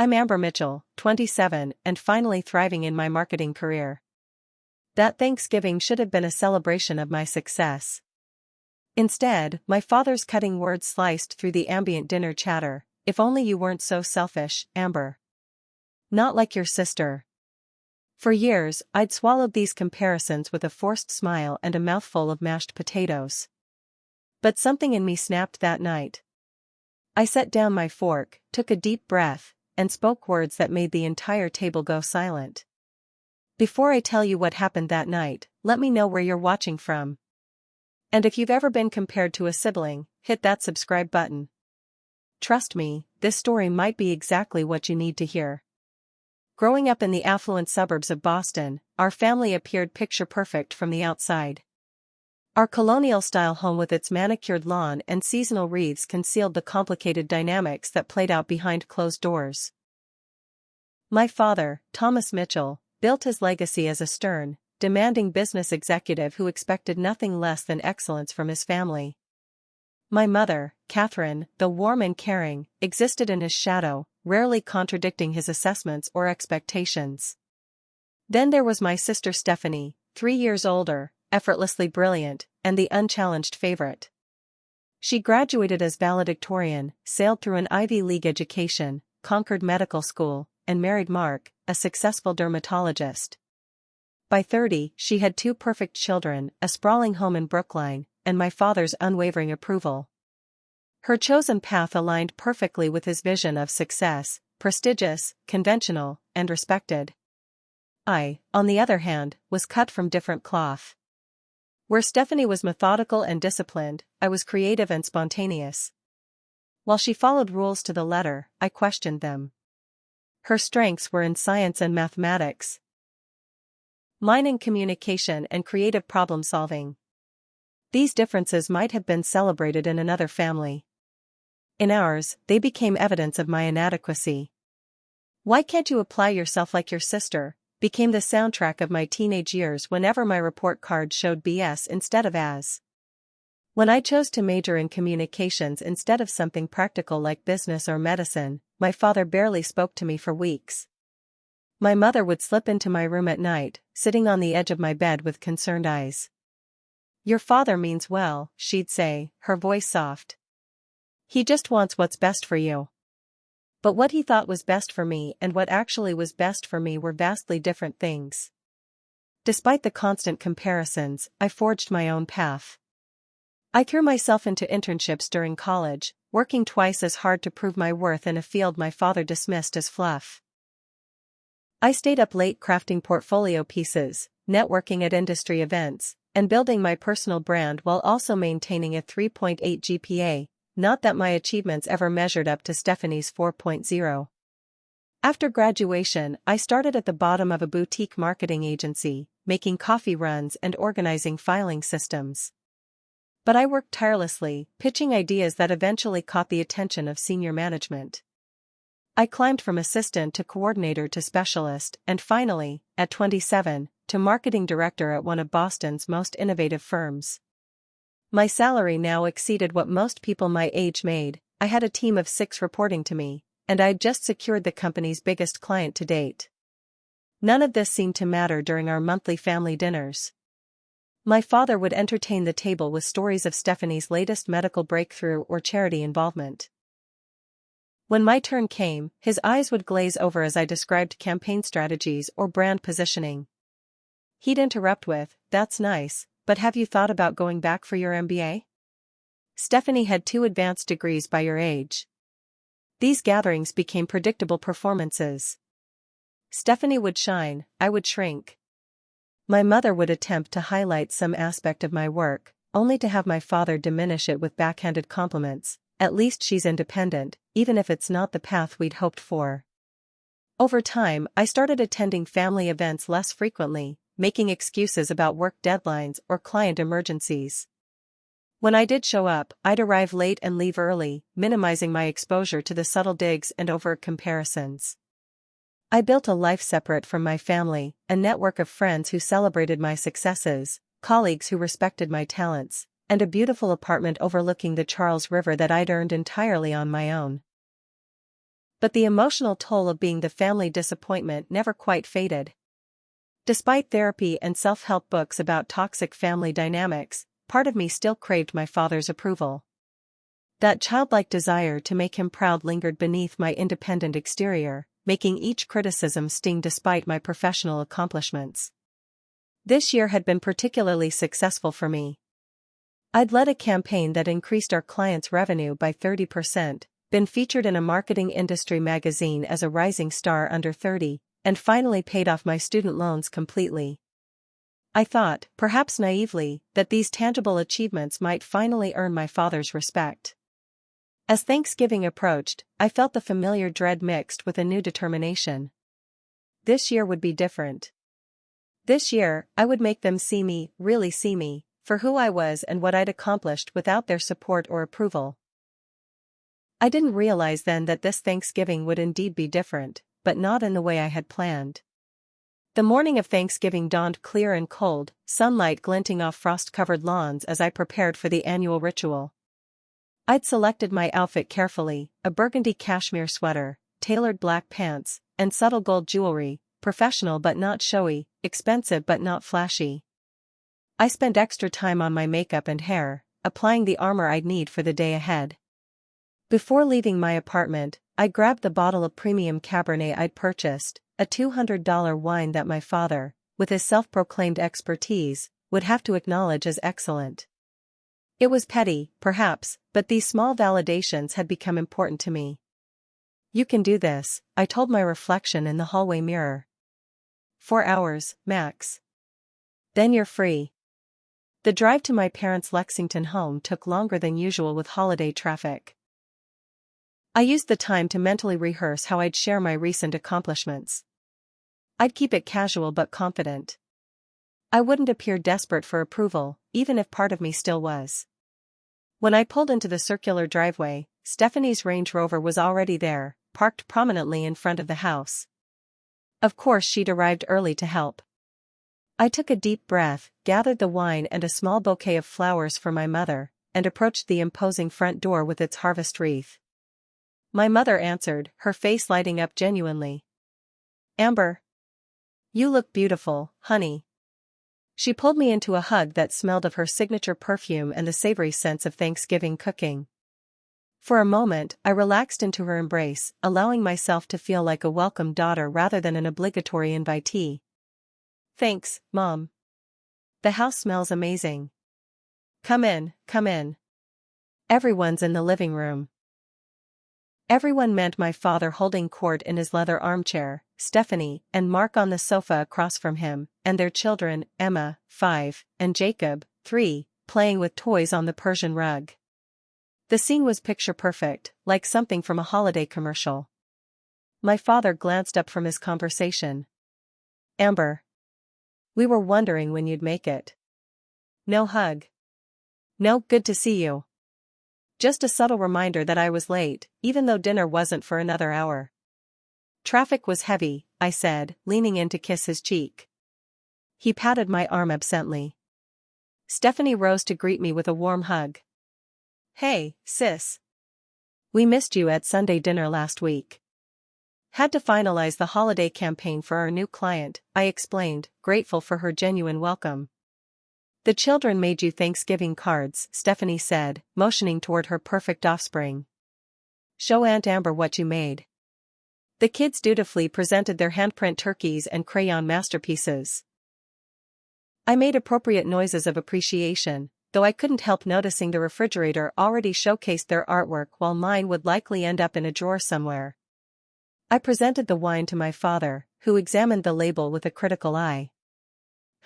I'm Amber Mitchell, 27, and finally thriving in my marketing career. That Thanksgiving should have been a celebration of my success. Instead, my father's cutting words sliced through the ambient dinner chatter. If only you weren't so selfish, Amber. Not like your sister. For years, I'd swallowed these comparisons with a forced smile and a mouthful of mashed potatoes. But something in me snapped that night. I set down my fork, took a deep breath, and spoke words that made the entire table go silent. Before I tell you what happened that night, let me know where you're watching from. And if you've ever been compared to a sibling, hit that subscribe button. Trust me, this story might be exactly what you need to hear. Growing up in the affluent suburbs of Boston, our family appeared picture-perfect from the outside. Our colonial-style home with its manicured lawn and seasonal wreaths concealed the complicated dynamics that played out behind closed doors. My father, Thomas Mitchell, built his legacy as a stern, demanding business executive who expected nothing less than excellence from his family. My mother, Catherine, though warm and caring, existed in his shadow, rarely contradicting his assessments or expectations. Then there was my sister Stephanie, 3 years older, effortlessly brilliant, and the unchallenged favorite. She graduated as valedictorian, sailed through an Ivy League education, conquered medical school, and married Mark, a successful dermatologist. By 30, she had 2 perfect children, a sprawling home in Brookline, and my father's unwavering approval. Her chosen path aligned perfectly with his vision of success, prestigious, conventional, and respected. I, on the other hand, was cut from different cloth. Where Stephanie was methodical and disciplined, I was creative and spontaneous. While she followed rules to the letter, I questioned them. Her strengths were in science and mathematics. Mine in communication and creative problem-solving. These differences might have been celebrated in another family. In ours, they became evidence of my inadequacy. "Why can't you apply yourself like your sister?" became the soundtrack of my teenage years whenever my report card showed BS instead of as. When I chose to major in communications instead of something practical like business or medicine, my father barely spoke to me for weeks. My mother would slip into my room at night, sitting on the edge of my bed with concerned eyes. "Your father means well," she'd say, her voice soft. "He just wants what's best for you." But what he thought was best for me and what actually was best for me were vastly different things. Despite the constant comparisons, I forged my own path. I threw myself into internships during college, working twice as hard to prove my worth in a field my father dismissed as fluff. I stayed up late crafting portfolio pieces, networking at industry events, and building my personal brand while also maintaining a 3.8 GPA. Not that my achievements ever measured up to Stephanie's 4.0. After graduation, I started at the bottom of a boutique marketing agency, making coffee runs and organizing filing systems. But I worked tirelessly, pitching ideas that eventually caught the attention of senior management. I climbed from assistant to coordinator to specialist and finally, at 27, to marketing director at one of Boston's most innovative firms. My salary now exceeded what most people my age made. I had a team of 6 reporting to me, and I'd just secured the company's biggest client to date. None of this seemed to matter during our monthly family dinners. My father would entertain the table with stories of Stephanie's latest medical breakthrough or charity involvement. When my turn came, his eyes would glaze over as I described campaign strategies or brand positioning. He'd interrupt with, "That's nice. But have you thought about going back for your MBA? Stephanie had 2 advanced degrees by your age." These gatherings became predictable performances. Stephanie would shine, I would shrink. My mother would attempt to highlight some aspect of my work, only to have my father diminish it with backhanded compliments. "At least she's independent, even if it's not the path we'd hoped for." Over time, I started attending family events less frequently, making excuses about work deadlines or client emergencies. When I did show up, I'd arrive late and leave early, minimizing my exposure to the subtle digs and overt comparisons. I built a life separate from my family, a network of friends who celebrated my successes, colleagues who respected my talents, and a beautiful apartment overlooking the Charles River that I'd earned entirely on my own. But the emotional toll of being the family disappointment never quite faded. Despite therapy and self-help books about toxic family dynamics, part of me still craved my father's approval. That childlike desire to make him proud lingered beneath my independent exterior, making each criticism sting despite my professional accomplishments. This year had been particularly successful for me. I'd led a campaign that increased our clients' revenue by 30%, been featured in a marketing industry magazine as a rising star under 30, and finally paid off my student loans completely. I thought, perhaps naively, that these tangible achievements might finally earn my father's respect. As Thanksgiving approached, I felt the familiar dread mixed with a new determination. This year would be different. This year, I would make them see me, really see me, for who I was and what I'd accomplished without their support or approval. I didn't realize then that this Thanksgiving would indeed be different, but not in the way I had planned. The morning of Thanksgiving dawned clear and cold, sunlight glinting off frost-covered lawns as I prepared for the annual ritual. I'd selected my outfit carefully, a burgundy cashmere sweater, tailored black pants, and subtle gold jewelry, professional but not showy, expensive but not flashy. I spent extra time on my makeup and hair, applying the armor I'd need for the day ahead. Before leaving my apartment, I grabbed the bottle of premium Cabernet I'd purchased, a $200 wine that my father, with his self-proclaimed expertise, would have to acknowledge as excellent. It was petty, perhaps, but these small validations had become important to me. "You can do this," I told my reflection in the hallway mirror. 4 hours, max. Then you're free. The drive to my parents' Lexington home took longer than usual with holiday traffic. I used the time to mentally rehearse how I'd share my recent accomplishments. I'd keep it casual but confident. I wouldn't appear desperate for approval, even if part of me still was. When I pulled into the circular driveway, Stephanie's Range Rover was already there, parked prominently in front of the house. Of course she'd arrived early to help. I took a deep breath, gathered the wine and a small bouquet of flowers for my mother, and approached the imposing front door with its harvest wreath. My mother answered, her face lighting up genuinely. "Amber, you look beautiful, honey." She pulled me into a hug that smelled of her signature perfume and the savory scents of Thanksgiving cooking. For a moment, I relaxed into her embrace, allowing myself to feel like a welcome daughter rather than an obligatory invitee. "Thanks, Mom. The house smells amazing. Come in, come in. Everyone's in the living room." Everyone meant my father holding court in his leather armchair, Stephanie and Mark on the sofa across from him, and their children, Emma, 5, and Jacob, 3, playing with toys on the Persian rug. The scene was picture-perfect, like something from a holiday commercial. My father glanced up from his conversation. "Amber, we were wondering when you'd make it." "No hug." "No, good to see you." Just a subtle reminder that I was late, even though dinner wasn't for another hour. "Traffic was heavy," I said, leaning in to kiss his cheek. He patted my arm absently. Stephanie rose to greet me with a warm hug. "Hey, sis. We missed you at Sunday dinner last week." "Had to finalize the holiday campaign for our new client," I explained, grateful for her genuine welcome. "The children made you Thanksgiving cards," Stephanie said, motioning toward her perfect offspring. "Show Aunt Amber what you made." The kids dutifully presented their handprint turkeys and crayon masterpieces. I made appropriate noises of appreciation, though I couldn't help noticing the refrigerator already showcased their artwork while mine would likely end up in a drawer somewhere. I presented the wine to my father, who examined the label with a critical eye.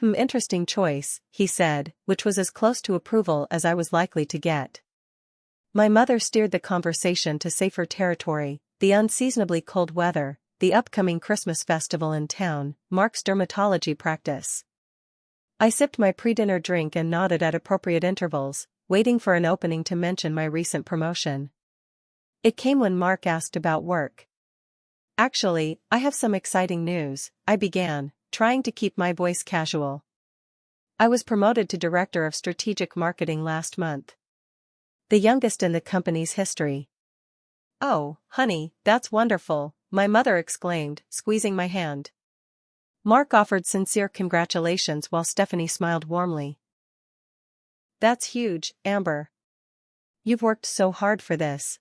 Interesting choice," he said, which was as close to approval as I was likely to get. My mother steered the conversation to safer territory, the unseasonably cold weather, the upcoming Christmas festival in town, Mark's dermatology practice. I sipped my pre-dinner drink and nodded at appropriate intervals, waiting for an opening to mention my recent promotion. It came when Mark asked about work. "Actually, I have some exciting news," I began, trying to keep my voice casual. "I was promoted to Director of Strategic Marketing last month. The youngest in the company's history." "Oh, honey, that's wonderful," my mother exclaimed, squeezing my hand. Mark offered sincere congratulations while Stephanie smiled warmly. "That's huge, Amber. You've worked so hard for this."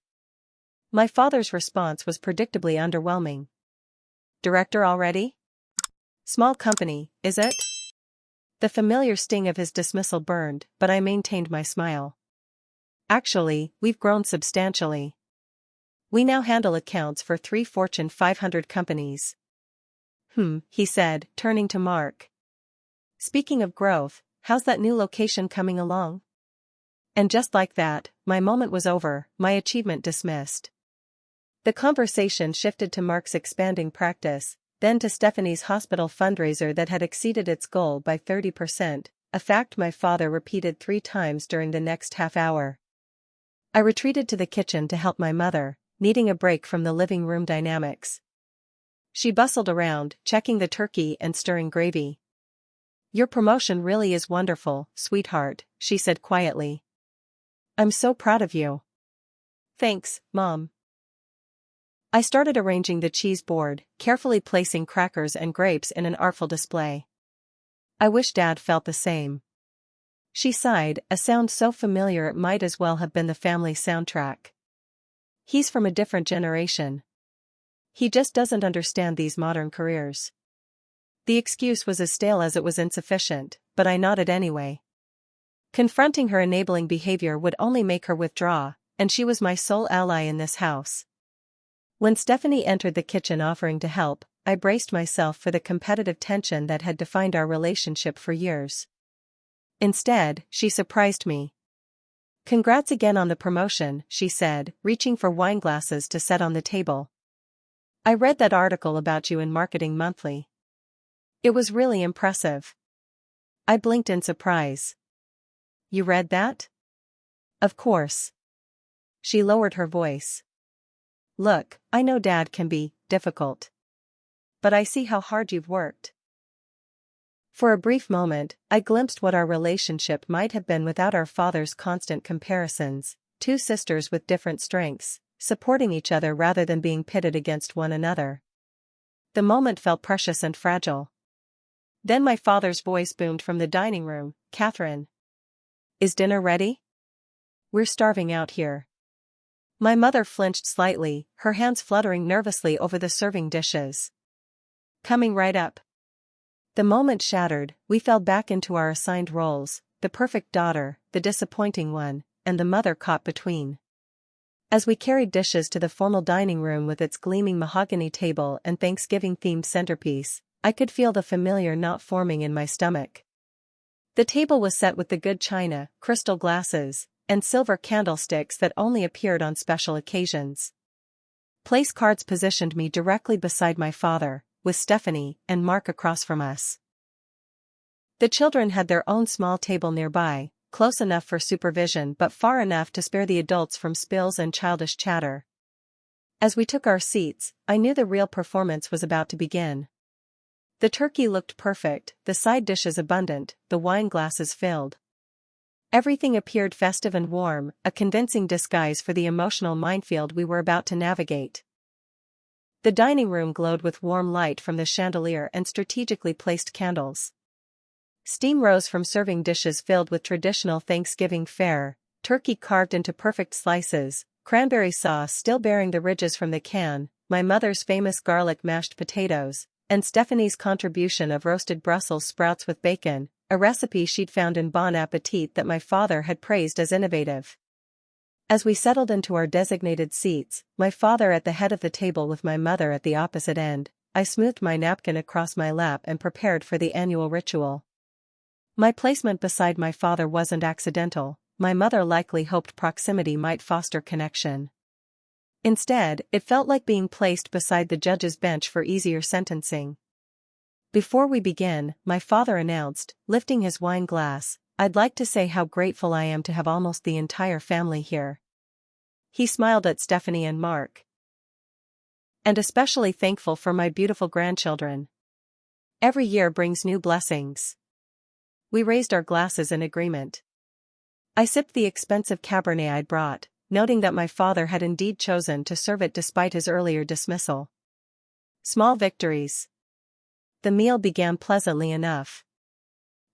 My father's response was predictably underwhelming. "Director already? Small company, is it?" The familiar sting of his dismissal burned, but I maintained my smile. "Actually, we've grown substantially. We now handle accounts for 3 Fortune 500 companies." He said, turning to Mark. "Speaking of growth, how's that new location coming along?" And just like that, my moment was over, my achievement dismissed. The conversation shifted to Mark's expanding practice, then to Stephanie's hospital fundraiser that had exceeded its goal by 30%, a fact my father repeated 3 times during the next half hour. I retreated to the kitchen to help my mother, needing a break from the living room dynamics. She bustled around, checking the turkey and stirring gravy. "Your promotion really is wonderful, sweetheart," she said quietly. "I'm so proud of you." "Thanks, Mom." I started arranging the cheese board, carefully placing crackers and grapes in an artful display. "I wish Dad felt the same." She sighed, a sound so familiar it might as well have been the family soundtrack. "He's from a different generation. He just doesn't understand these modern careers." The excuse was as stale as it was insufficient, but I nodded anyway. Confronting her enabling behavior would only make her withdraw, and she was my sole ally in this house. When Stephanie entered the kitchen offering to help, I braced myself for the competitive tension that had defined our relationship for years. Instead, she surprised me. "Congrats again on the promotion," she said, reaching for wine glasses to set on the table. "I read that article about you in Marketing Monthly. It was really impressive." I blinked in surprise. "You read that?" "Of course." She lowered her voice. "Look, I know Dad can be difficult. But I see how hard you've worked." For a brief moment, I glimpsed what our relationship might have been without our father's constant comparisons, 2 sisters with different strengths, supporting each other rather than being pitted against one another. The moment felt precious and fragile. Then my father's voice boomed from the dining room, "Catherine. Is dinner ready? We're starving out here." My mother flinched slightly, her hands fluttering nervously over the serving dishes. "Coming right up." The moment shattered, we fell back into our assigned roles, the perfect daughter, the disappointing one, and the mother caught between. As we carried dishes to the formal dining room with its gleaming mahogany table and Thanksgiving-themed centerpiece, I could feel the familiar knot forming in my stomach. The table was set with the good china, crystal glasses, and silver candlesticks that only appeared on special occasions. Place cards positioned me directly beside my father, with Stephanie and Mark across from us. The children had their own small table nearby, close enough for supervision but far enough to spare the adults from spills and childish chatter. As we took our seats, I knew the real performance was about to begin. The turkey looked perfect, the side dishes abundant, the wine glasses filled. Everything appeared festive and warm, a convincing disguise for the emotional minefield we were about to navigate. The dining room glowed with warm light from the chandelier and strategically placed candles. Steam rose from serving dishes filled with traditional Thanksgiving fare, turkey carved into perfect slices, cranberry sauce still bearing the ridges from the can, my mother's famous garlic mashed potatoes, and Stephanie's contribution of roasted Brussels sprouts with bacon, a recipe she'd found in Bon Appetit that my father had praised as innovative. As we settled into our designated seats, my father at the head of the table with my mother at the opposite end, I smoothed my napkin across my lap and prepared for the annual ritual. My placement beside my father wasn't accidental, my mother likely hoped proximity might foster connection. Instead, it felt like being placed beside the judge's bench for easier sentencing. "Before we begin," my father announced, lifting his wine glass, "I'd like to say how grateful I am to have almost the entire family here." He smiled at Stephanie and Mark. "And especially thankful for my beautiful grandchildren. Every year brings new blessings." We raised our glasses in agreement. I sipped the expensive Cabernet I'd brought, noting that my father had indeed chosen to serve it despite his earlier dismissal. Small victories. The meal began pleasantly enough.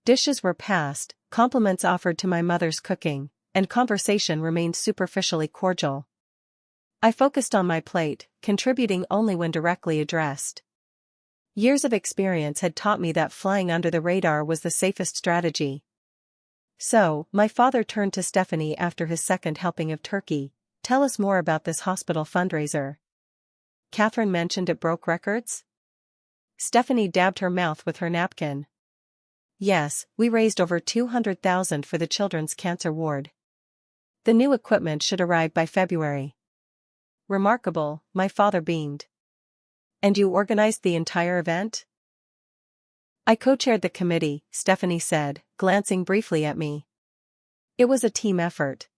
Dishes were passed, compliments offered to my mother's cooking, and conversation remained superficially cordial. I focused on my plate, contributing only when directly addressed. Years of experience had taught me that flying under the radar was the safest strategy. So, my father turned to Stephanie after his second helping of turkey. Tell us more about this hospital fundraiser. Catherine mentioned it broke records? Stephanie dabbed her mouth with her napkin. Yes, we raised over $200,000 for the children's cancer ward. The new equipment should arrive by February. Remarkable, my father beamed. And you organized the entire event? I co-chaired the committee, Stephanie said, glancing briefly at me. It was a team effort.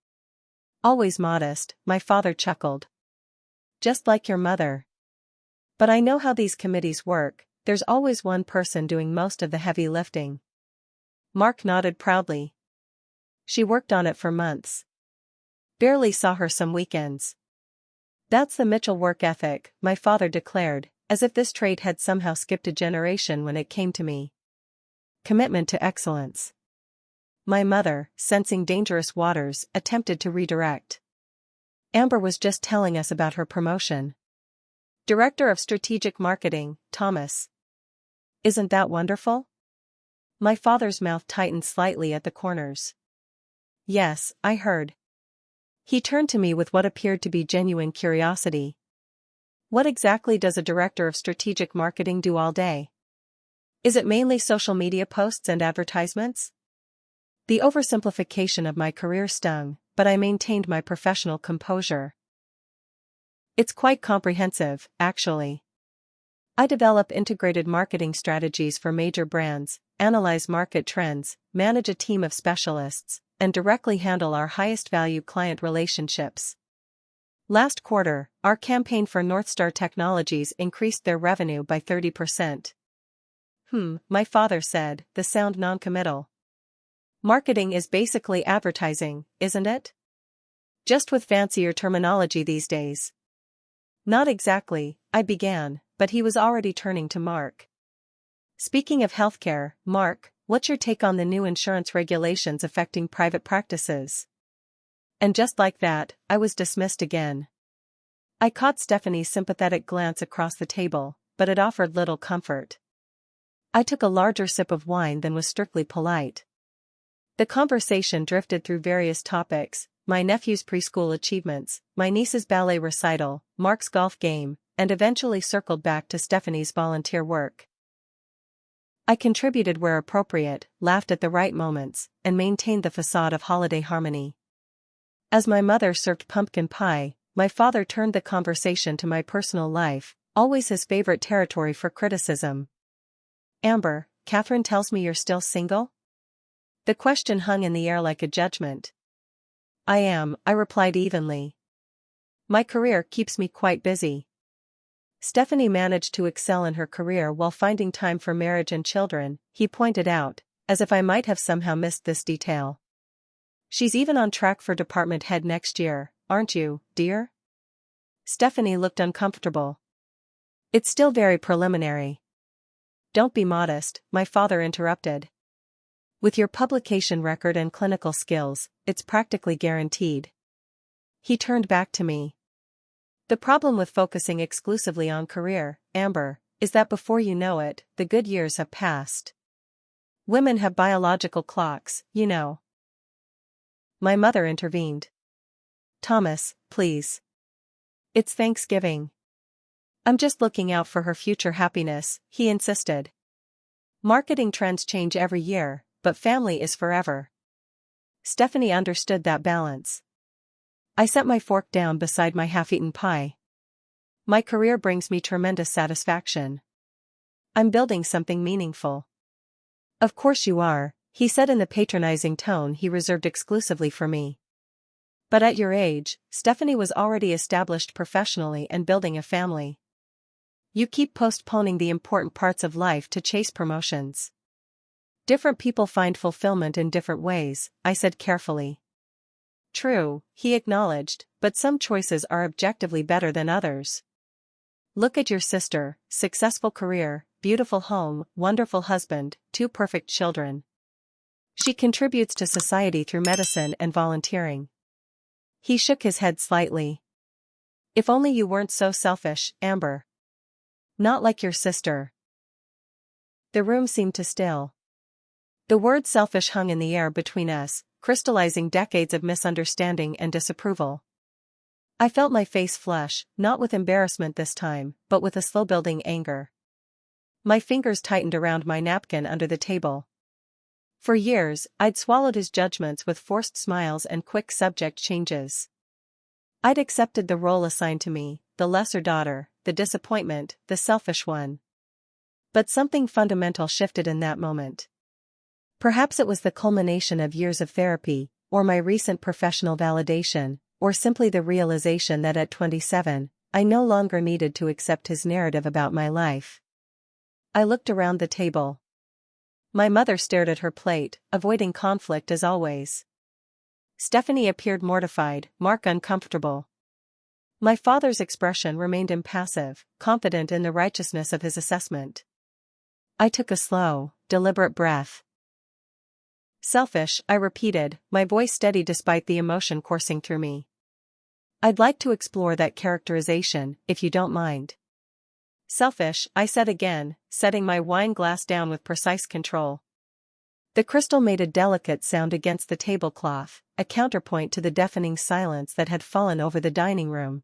Always modest, my father chuckled. Just like your mother. But I know how these committees work, there's always one person doing most of the heavy lifting. Mark nodded proudly. She worked on it for months. Barely saw her some weekends. That's the Mitchell work ethic, my father declared, as if this trait had somehow skipped a generation when it came to me. Commitment to excellence. My mother, sensing dangerous waters, attempted to redirect. Amber was just telling us about her promotion. Director of Strategic Marketing, Thomas. Isn't that wonderful? My father's mouth tightened slightly at the corners. Yes, I heard. He turned to me with what appeared to be genuine curiosity. What exactly does a director of strategic marketing do all day? Is it mainly social media posts and advertisements? The oversimplification of my career stung, but I maintained my professional composure. It's quite comprehensive, actually. I develop integrated marketing strategies for major brands, analyze market trends, manage a team of specialists, and directly handle our highest value client relationships. Last quarter, our campaign for Northstar Technologies increased their revenue by 30%. My father said, the sound non-committal. Marketing is basically advertising, isn't it? Just with fancier terminology these days. Not exactly, I began, but he was already turning to Mark. Speaking of healthcare, Mark, what's your take on the new insurance regulations affecting private practices? And just like that, I was dismissed again. I caught Stephanie's sympathetic glance across the table, but it offered little comfort. I took a larger sip of wine than was strictly polite. The conversation drifted through various topics, my nephew's preschool achievements, my niece's ballet recital, Mark's golf game, and eventually circled back to Stephanie's volunteer work. I contributed where appropriate, laughed at the right moments, and maintained the facade of holiday harmony. As my mother served pumpkin pie, my father turned the conversation to my personal life, always his favorite territory for criticism. Amber, Catherine tells me you're still single? The question hung in the air like a judgment. I am, I replied evenly. My career keeps me quite busy. Stephanie managed to excel in her career while finding time for marriage and children, he pointed out, as if I might have somehow missed this detail. She's even on track for department head next year, aren't you, dear? Stephanie looked uncomfortable. It's still very preliminary. Don't be modest, my father interrupted. With your publication record and clinical skills, it's practically guaranteed. He turned back to me. The problem with focusing exclusively on career, Amber, is that before you know it, the good years have passed. Women have biological clocks, you know. My mother intervened. Thomas, please. It's Thanksgiving. I'm just looking out for her future happiness, he insisted. Marketing trends change every year, but family is forever. Stephanie understood that balance. I set my fork down beside my half-eaten pie. My career brings me tremendous satisfaction. I'm building something meaningful. Of course you are, he said in the patronizing tone he reserved exclusively for me. But at your age, Stephanie was already established professionally and building a family. You keep postponing the important parts of life to chase promotions. Different people find fulfillment in different ways, I said carefully. True, he acknowledged, but some choices are objectively better than others. Look at your sister, successful career, beautiful home, wonderful husband, 2 perfect children. She contributes to society through medicine and volunteering. He shook his head slightly. If only you weren't so selfish, Amber. Not like your sister. The room seemed to still. The word selfish hung in the air between us, crystallizing decades of misunderstanding and disapproval. I felt my face flush, not with embarrassment this time, but with a slow-building anger. My fingers tightened around my napkin under the table. For years, I'd swallowed his judgments with forced smiles and quick subject changes. I'd accepted the role assigned to me, the lesser daughter, the disappointment, the selfish one. But something fundamental shifted in that moment. Perhaps it was the culmination of years of therapy, or my recent professional validation, or simply the realization that at 27, I no longer needed to accept his narrative about my life. I looked around the table. My mother stared at her plate, avoiding conflict as always. Stephanie appeared mortified, Mark uncomfortable. My father's expression remained impassive, confident in the righteousness of his assessment. I took a slow, deliberate breath. Selfish, I repeated, my voice steady despite the emotion coursing through me. I'd like to explore that characterization, if you don't mind. Selfish, I said again, setting my wine glass down with precise control. The crystal made a delicate sound against the tablecloth, a counterpoint to the deafening silence that had fallen over the dining room.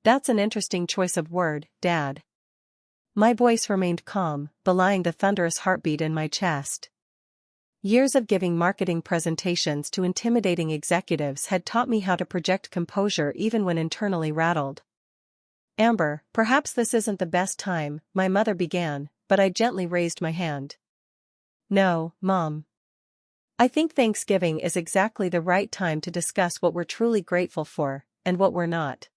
That's an interesting choice of word, Dad. My voice remained calm, belying the thunderous heartbeat in my chest. Years of giving marketing presentations to intimidating executives had taught me how to project composure even when internally rattled. Amber, perhaps this isn't the best time, my mother began, but I gently raised my hand. No, Mom. I think Thanksgiving is exactly the right time to discuss what we're truly grateful for, and what we're not.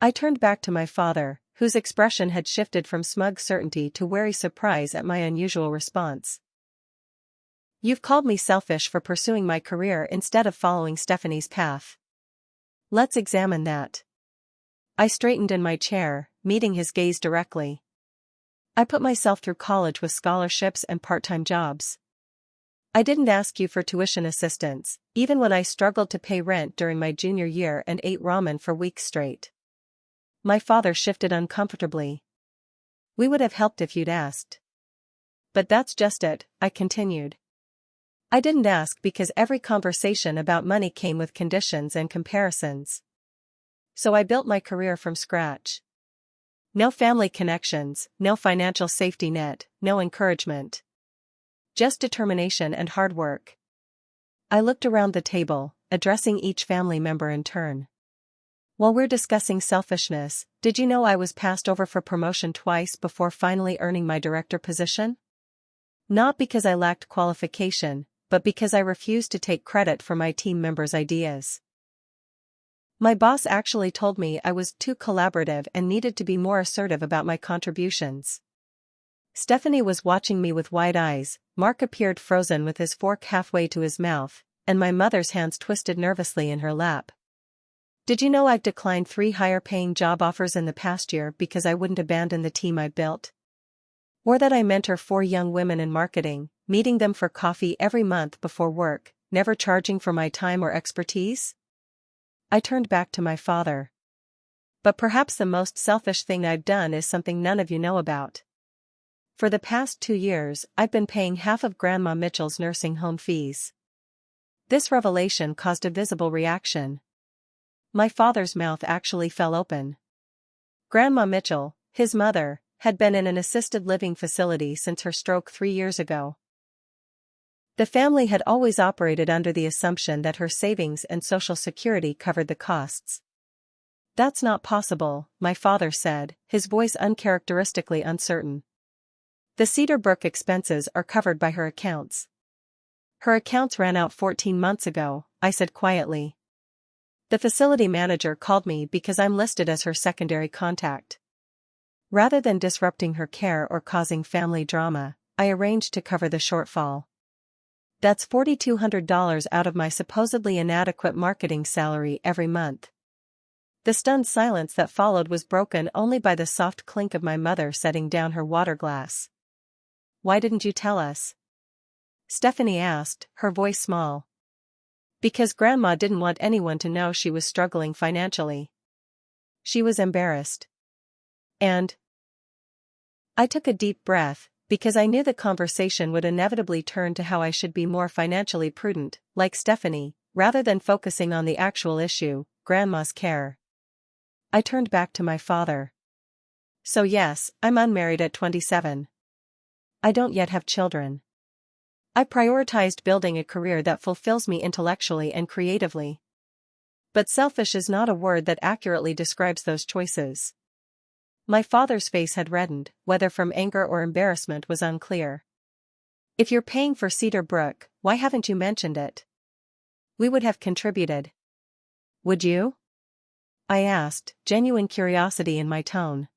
I turned back to my father, whose expression had shifted from smug certainty to wary surprise at my unusual response. You've called me selfish for pursuing my career instead of following Stephanie's path. Let's examine that. I straightened in my chair, meeting his gaze directly. I put myself through college with scholarships and part-time jobs. I didn't ask you for tuition assistance, even when I struggled to pay rent during my junior year and ate ramen for weeks straight. My father shifted uncomfortably. We would have helped if you'd asked. But that's just it, I continued. I didn't ask because every conversation about money came with conditions and comparisons. So I built my career from scratch. No family connections, no financial safety net, no encouragement. Just determination and hard work. I looked around the table, addressing each family member in turn. While we're discussing selfishness, did you know I was passed over for promotion twice before finally earning my director position? Not because I lacked qualification, but because I refused to take credit for my team members' ideas. My boss actually told me I was too collaborative and needed to be more assertive about my contributions. Stephanie was watching me with wide eyes, Mark appeared frozen with his fork halfway to his mouth, and my mother's hands twisted nervously in her lap. Did you know I've declined 3 higher-paying job offers in the past year because I wouldn't abandon the team I built? Or that I mentor 4 young women in marketing, meeting them for coffee every month before work, never charging for my time or expertise? I turned back to my father. But perhaps the most selfish thing I've done is something none of you know about. For the past 2 years, I've been paying half of Grandma Mitchell's nursing home fees. This revelation caused a visible reaction. My father's mouth actually fell open. Grandma Mitchell, his mother, had been in an assisted living facility since her stroke 3 years ago. The family had always operated under the assumption that her savings and Social Security covered the costs. That's not possible, my father said, his voice uncharacteristically uncertain. The Cedar Brook expenses are covered by her accounts. Her accounts ran out 14 months ago, I said quietly. The facility manager called me because I'm listed as her secondary contact. Rather than disrupting her care or causing family drama, I arranged to cover the shortfall. That's $4,200 out of my supposedly inadequate marketing salary every month. The stunned silence that followed was broken only by the soft clink of my mother setting down her water glass. "Why didn't you tell us?" Stephanie asked, her voice small. "Because Grandma didn't want anyone to know she was struggling financially. She was embarrassed. And I took a deep breath, because I knew the conversation would inevitably turn to how I should be more financially prudent, like Stephanie, rather than focusing on the actual issue, Grandma's care. I turned back to my father. "So yes, I'm unmarried at 27. I don't yet have children. I prioritized building a career that fulfills me intellectually and creatively. But selfish is not a word that accurately describes those choices." My father's face had reddened, whether from anger or embarrassment was unclear. "If you're paying for Cedar Brook, why haven't you mentioned it? We would have contributed." "Would you?" I asked, genuine curiosity in my tone.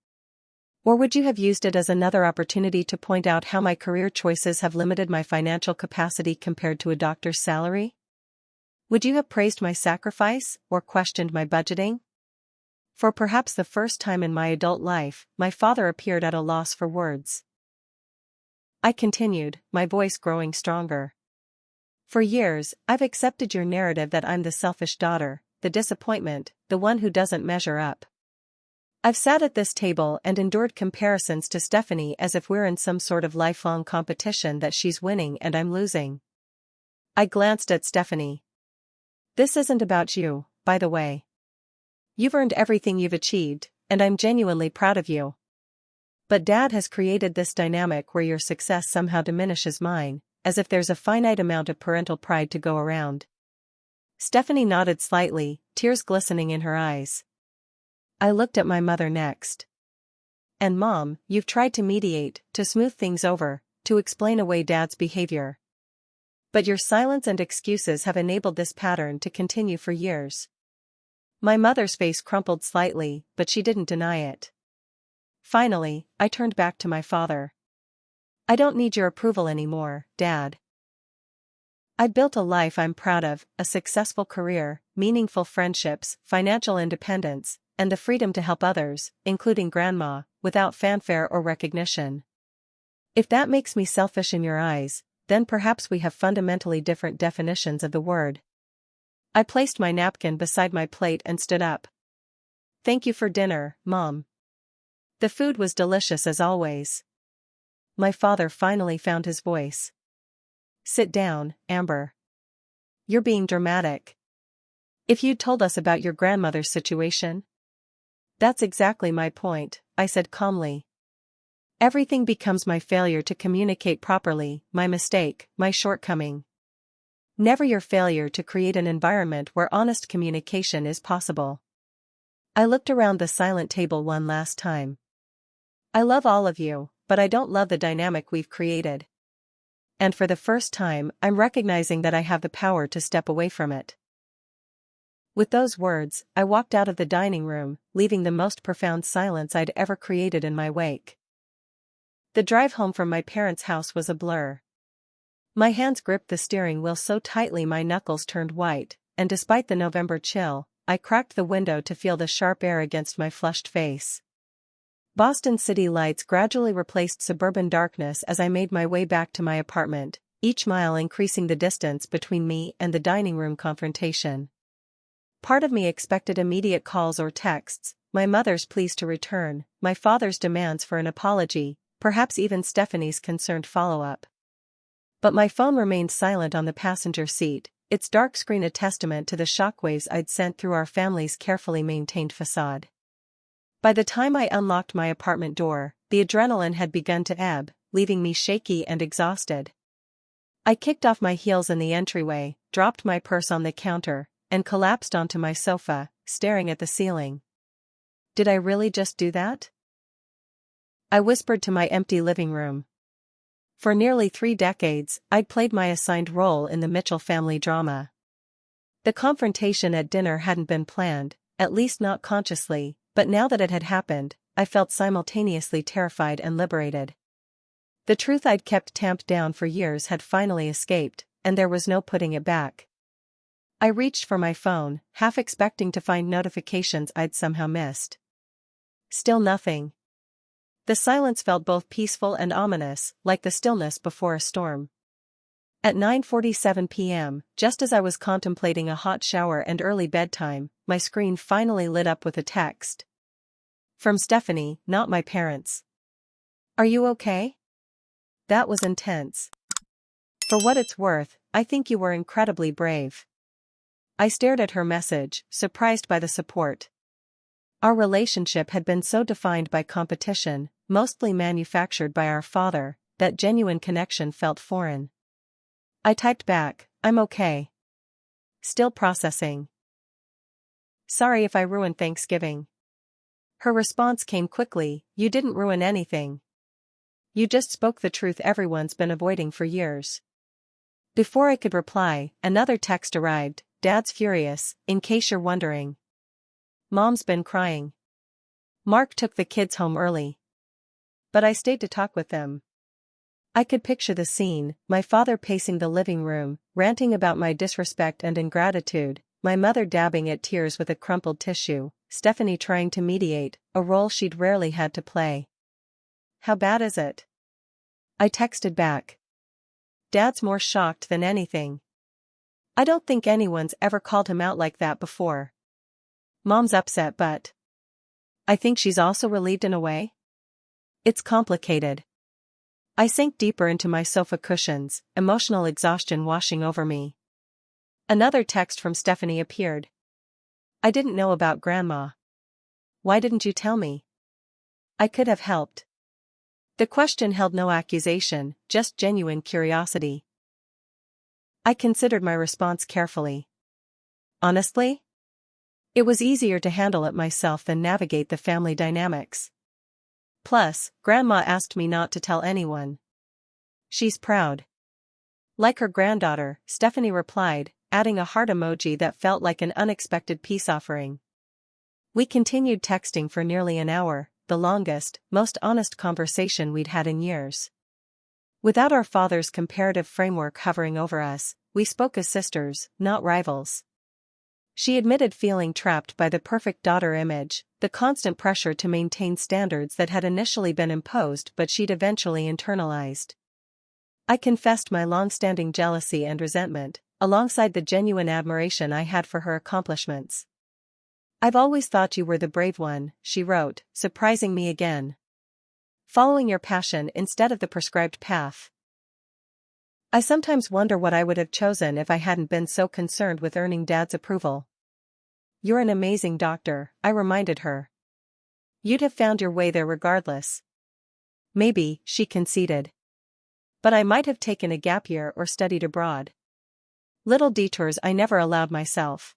"Or would you have used it as another opportunity to point out how my career choices have limited my financial capacity compared to a doctor's salary? Would you have praised my sacrifice, or questioned my budgeting?" For perhaps the first time in my adult life, my father appeared at a loss for words. I continued, my voice growing stronger. "For years, I've accepted your narrative that I'm the selfish daughter, the disappointment, the one who doesn't measure up. I've sat at this table and endured comparisons to Stephanie as if we're in some sort of lifelong competition that she's winning and I'm losing." I glanced at Stephanie. "This isn't about you, by the way. You've earned everything you've achieved, and I'm genuinely proud of you. But Dad has created this dynamic where your success somehow diminishes mine, as if there's a finite amount of parental pride to go around." Stephanie nodded slightly, tears glistening in her eyes. I looked at my mother next. "And Mom, you've tried to mediate, to smooth things over, to explain away Dad's behavior. But your silence and excuses have enabled this pattern to continue for years." My mother's face crumpled slightly, but she didn't deny it. Finally, I turned back to my father. "I don't need your approval anymore, Dad. I'd built a life I'm proud of, a successful career, meaningful friendships, financial independence, and the freedom to help others, including Grandma, without fanfare or recognition. If that makes me selfish in your eyes, then perhaps we have fundamentally different definitions of the word." I placed my napkin beside my plate and stood up. "Thank you for dinner, Mom. The food was delicious as always." My father finally found his voice. "Sit down, Amber. You're being dramatic. If you'd told us about your grandmother's situation." "That's exactly my point," I said calmly. "Everything becomes my failure to communicate properly, my mistake, my shortcoming. Never your failure to create an environment where honest communication is possible." I looked around the silent table one last time. "I love all of you, but I don't love the dynamic we've created. And for the first time, I'm recognizing that I have the power to step away from it." With those words, I walked out of the dining room, leaving the most profound silence I'd ever created in my wake. The drive home from my parents' house was a blur. My hands gripped the steering wheel so tightly my knuckles turned white, and despite the November chill, I cracked the window to feel the sharp air against my flushed face. Boston city lights gradually replaced suburban darkness as I made my way back to my apartment, each mile increasing the distance between me and the dining room confrontation. Part of me expected immediate calls or texts, my mother's pleas to return, my father's demands for an apology, perhaps even Stephanie's concerned follow-up. But my phone remained silent on the passenger seat, its dark screen a testament to the shockwaves I'd sent through our family's carefully maintained facade. By the time I unlocked my apartment door, the adrenaline had begun to ebb, leaving me shaky and exhausted. I kicked off my heels in the entryway, dropped my purse on the counter, and collapsed onto my sofa, staring at the ceiling. Did I really just do that? I whispered to my empty living room. For nearly 3 decades, I'd played my assigned role in the Mitchell family drama. The confrontation at dinner hadn't been planned, at least not consciously, but now that it had happened, I felt simultaneously terrified and liberated. The truth I'd kept tamped down for years had finally escaped, and there was no putting it back. I reached for my phone, half expecting to find notifications I'd somehow missed. Still nothing. The silence felt both peaceful and ominous, like the stillness before a storm. At 9:47 p.m., just as I was contemplating a hot shower and early bedtime, my screen finally lit up with a text. From Stephanie, not my parents. Are you okay? That was intense. For what it's worth, I think you were incredibly brave. I stared at her message, surprised by the support. Our relationship had been so defined by competition, mostly manufactured by our father, that genuine connection felt foreign. I typed back, I'm okay. Still processing. Sorry if I ruined Thanksgiving. Her response came quickly, you didn't ruin anything. You just spoke the truth everyone's been avoiding for years. Before I could reply, another text arrived, Dad's furious, in case you're wondering. Mom's been crying. Mark took the kids home early. But I stayed to talk with them. I could picture the scene, my father pacing the living room, ranting about my disrespect and ingratitude, my mother dabbing at tears with a crumpled tissue, Stephanie trying to mediate, a role she'd rarely had to play. How bad is it? I texted back. Dad's more shocked than anything. I don't think anyone's ever called him out like that before. Mom's upset but I think she's also relieved in a way. It's complicated. I sank deeper into my sofa cushions, emotional exhaustion washing over me. Another text from Stephanie appeared. I didn't know about Grandma. Why didn't you tell me? I could have helped. The question held no accusation, just genuine curiosity. I considered my response carefully. Honestly? It was easier to handle it myself than navigate the family dynamics. Plus, Grandma asked me not to tell anyone. She's proud. Like her granddaughter, Stephanie replied, adding a heart emoji that felt like an unexpected peace offering. We continued texting for nearly an hour, the longest, most honest conversation we'd had in years. Without our father's comparative framework hovering over us, we spoke as sisters, not rivals. She admitted feeling trapped by the perfect daughter image, the constant pressure to maintain standards that had initially been imposed but she'd eventually internalized. I confessed my long-standing jealousy and resentment, alongside the genuine admiration I had for her accomplishments. I've always thought you were the brave one, she wrote, surprising me again. Following your passion instead of the prescribed path. I sometimes wonder what I would have chosen if I hadn't been so concerned with earning Dad's approval. You're an amazing doctor, I reminded her. You'd have found your way there regardless. Maybe, she conceded. But I might have taken a gap year or studied abroad. Little detours I never allowed myself.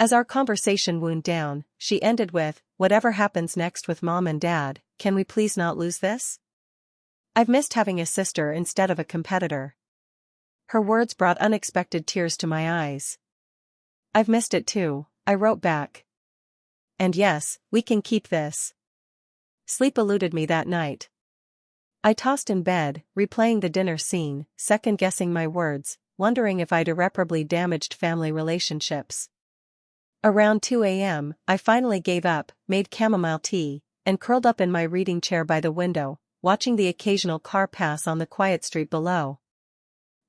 As our conversation wound down, she ended with, whatever happens next with Mom and Dad, can we please not lose this? I've missed having a sister instead of a competitor. Her words brought unexpected tears to my eyes. I've missed it too, I wrote back. And yes, we can keep this. Sleep eluded me that night. I tossed in bed, replaying the dinner scene, second-guessing my words, wondering if I'd irreparably damaged family relationships. Around 2 a.m., I finally gave up, made chamomile tea, and curled up in my reading chair by the window, watching the occasional car pass on the quiet street below.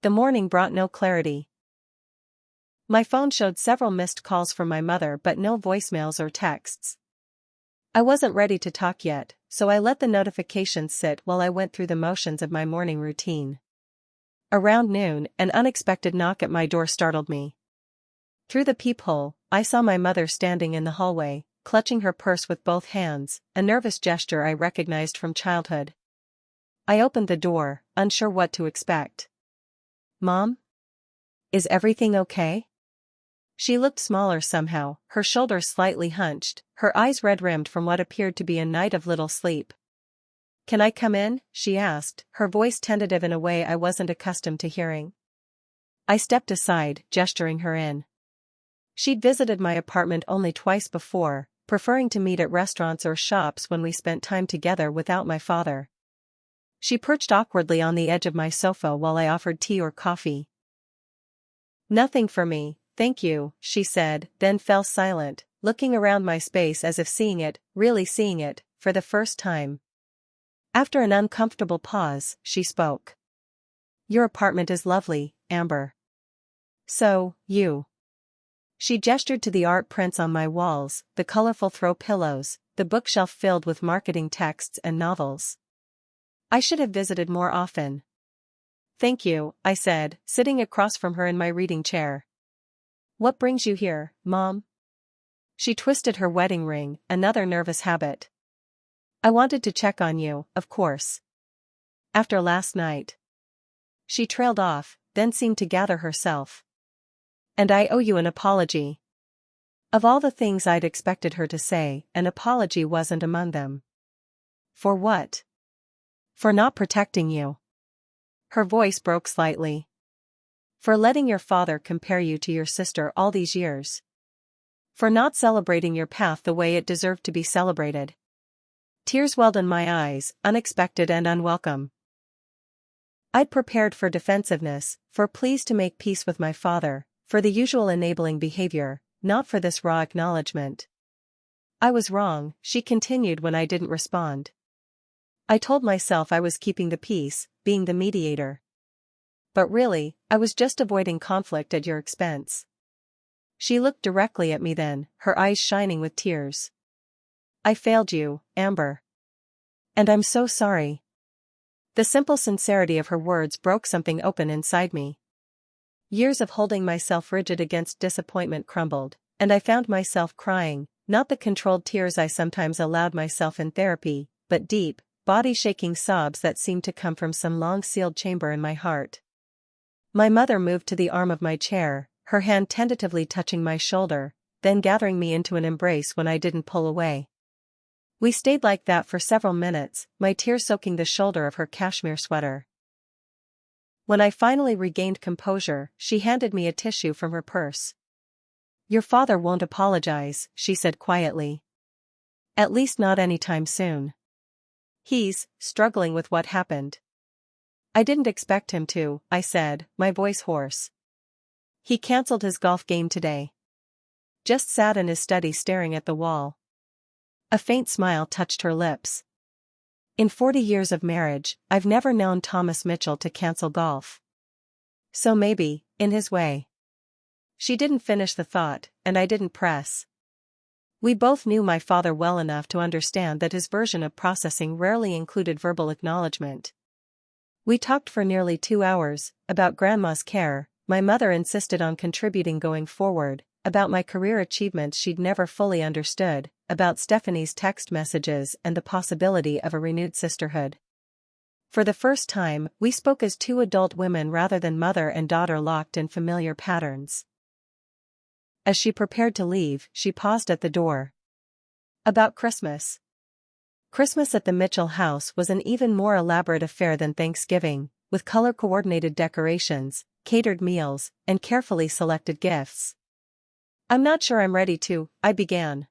The morning brought no clarity. My phone showed several missed calls from my mother but no voicemails or texts. I wasn't ready to talk yet, so I let the notifications sit while I went through the motions of my morning routine. Around noon, an unexpected knock at my door startled me. Through the peephole, I saw my mother standing in the hallway, clutching her purse with both hands, a nervous gesture I recognized from childhood. I opened the door, unsure what to expect. Mom? Is everything okay? She looked smaller somehow, her shoulders slightly hunched, her eyes red-rimmed from what appeared to be a night of little sleep. Can I come in? She asked, her voice tentative in a way I wasn't accustomed to hearing. I stepped aside, gesturing her in. She'd visited my apartment only twice before, preferring to meet at restaurants or shops when we spent time together without my father. She perched awkwardly on the edge of my sofa while I offered tea or coffee. Nothing for me, thank you, she said, then fell silent, looking around my space as if seeing it, really seeing it, for the first time. After an uncomfortable pause, she spoke. Your apartment is lovely, Amber. So, you. She gestured to the art prints on my walls, the colorful throw pillows, the bookshelf filled with marketing texts and novels. I should have visited more often. Thank you, I said, sitting across from her in my reading chair. What brings you here, Mom? She twisted her wedding ring, another nervous habit. I wanted to check on you, of course. After last night. She trailed off, then seemed to gather herself. And I owe you an apology. Of all the things I'd expected her to say, an apology wasn't among them. For what? For not protecting you. Her voice broke slightly. For letting your father compare you to your sister all these years. For not celebrating your path the way it deserved to be celebrated. Tears welled in my eyes, unexpected and unwelcome. I'd prepared for defensiveness, for pleas to make peace with my father, for the usual enabling behavior, not for this raw acknowledgement. I was wrong, she continued when I didn't respond. I told myself I was keeping the peace, being the mediator. But really, I was just avoiding conflict at your expense. She looked directly at me then, her eyes shining with tears. I failed you, Amber. And I'm so sorry. The simple sincerity of her words broke something open inside me. Years of holding myself rigid against disappointment crumbled, and I found myself crying, not the controlled tears I sometimes allowed myself in therapy, but deep, body-shaking sobs that seemed to come from some long-sealed chamber in my heart. My mother moved to the arm of my chair, her hand tentatively touching my shoulder, then gathering me into an embrace when I didn't pull away. We stayed like that for several minutes, my tears soaking the shoulder of her cashmere sweater. When I finally regained composure, she handed me a tissue from her purse. Your father won't apologize, she said quietly. At least not anytime soon. He's struggling with what happened. I didn't expect him to, I said, my voice hoarse. He canceled his golf game today. Just sat in his study staring at the wall. A faint smile touched her lips. In 40 years of marriage, I've never known Thomas Mitchell to cancel golf. So maybe, in his way. She didn't finish the thought, and I didn't press. We both knew my father well enough to understand that his version of processing rarely included verbal acknowledgement. We talked for nearly 2 hours, about Grandma's care, my mother insisted on contributing going forward, about my career achievements she'd never fully understood, about Stephanie's text messages and the possibility of a renewed sisterhood. For the first time, we spoke as two adult women rather than mother and daughter locked in familiar patterns. As she prepared to leave, she paused at the door. About Christmas. Christmas at the Mitchell house was an even more elaborate affair than Thanksgiving, with color-coordinated decorations, catered meals, and carefully selected gifts. I'm not sure I'm ready to, I began.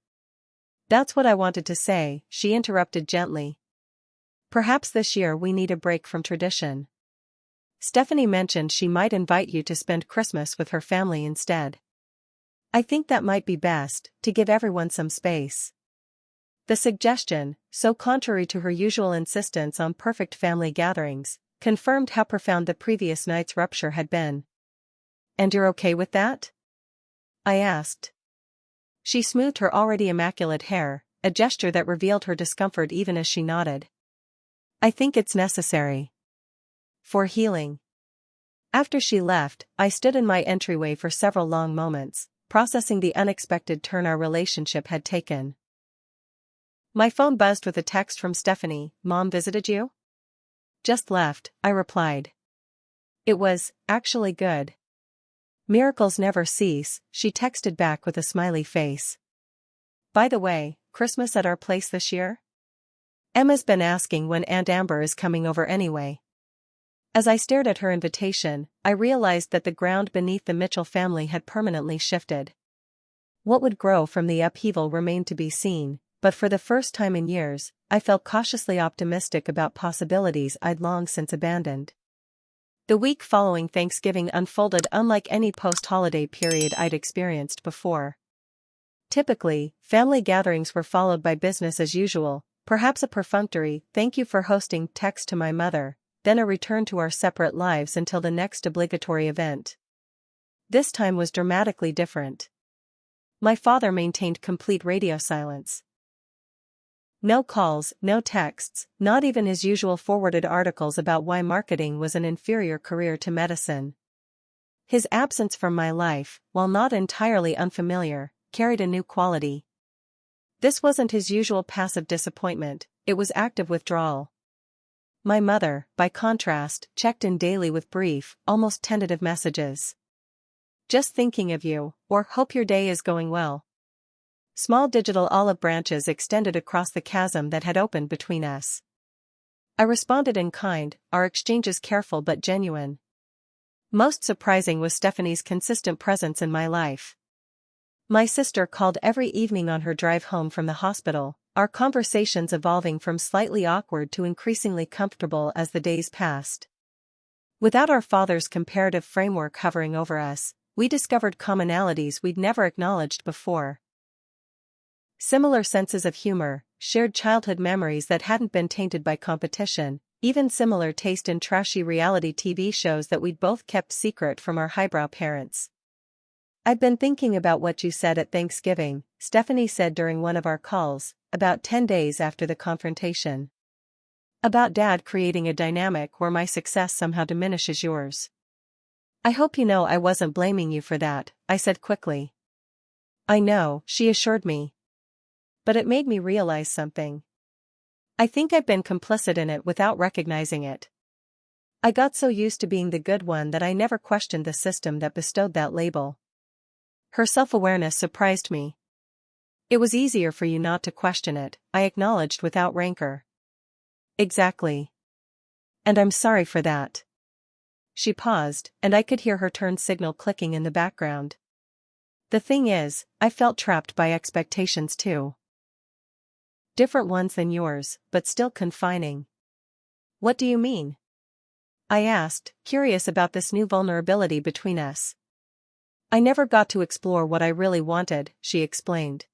That's what I wanted to say, she interrupted gently. Perhaps this year we need a break from tradition. Stephanie mentioned she might invite you to spend Christmas with her family instead. I think that might be best, to give everyone some space. The suggestion, so contrary to her usual insistence on perfect family gatherings, confirmed how profound the previous night's rupture had been. And you're okay with that? I asked. She smoothed her already immaculate hair, a gesture that revealed her discomfort even as she nodded. I think it's necessary. For healing. After she left, I stood in my entryway for several long moments, processing the unexpected turn our relationship had taken. My phone buzzed with a text from Stephanie. Mom visited you? Just left, I replied. It was, actually good. Miracles never cease, she texted back with a smiley face. By the way, Christmas at our place this year? Emma's been asking when Aunt Amber is coming over anyway. As I stared at her invitation, I realized that the ground beneath the Mitchell family had permanently shifted. What would grow from the upheaval remained to be seen, but for the first time in years, I felt cautiously optimistic about possibilities I'd long since abandoned. The week following Thanksgiving unfolded unlike any post-holiday period I'd experienced before. Typically, family gatherings were followed by business as usual, perhaps a perfunctory "thank you for hosting" text to my mother, then a return to our separate lives until the next obligatory event. This time was dramatically different. My father maintained complete radio silence. No calls, no texts, not even his usual forwarded articles about why marketing was an inferior career to medicine. His absence from my life, while not entirely unfamiliar, carried a new quality. This wasn't his usual passive disappointment, it was active withdrawal. My mother, by contrast, checked in daily with brief, almost tentative messages. "Just thinking of you," or "hope your day is going well." Small digital olive branches extended across the chasm that had opened between us. I responded in kind, our exchanges careful but genuine. Most surprising was Stephanie's consistent presence in my life. My sister called every evening on her drive home from the hospital, our conversations evolving from slightly awkward to increasingly comfortable as the days passed. Without our father's comparative framework hovering over us, we discovered commonalities we'd never acknowledged before. Similar senses of humor, shared childhood memories that hadn't been tainted by competition, even similar taste in trashy reality TV shows that we'd both kept secret from our highbrow parents. "I've been thinking about what you said at Thanksgiving," Stephanie said during one of our calls, about 10 days after the confrontation. "About Dad creating a dynamic where my success somehow diminishes yours." "I hope you know I wasn't blaming you for that," I said quickly. "I know," she assured me. "But it made me realize something. I think I've been complicit in it without recognizing it. I got so used to being the good one that I never questioned the system that bestowed that label." Her self-awareness surprised me. "It was easier for you not to question it," I acknowledged without rancor. "Exactly. And I'm sorry for that." She paused, and I could hear her turn signal clicking in the background. "The thing is, I felt trapped by expectations too. Different ones than yours, but still confining." "What do you mean?" I asked, curious about this new vulnerability between us. "I never got to explore what I really wanted," she explained.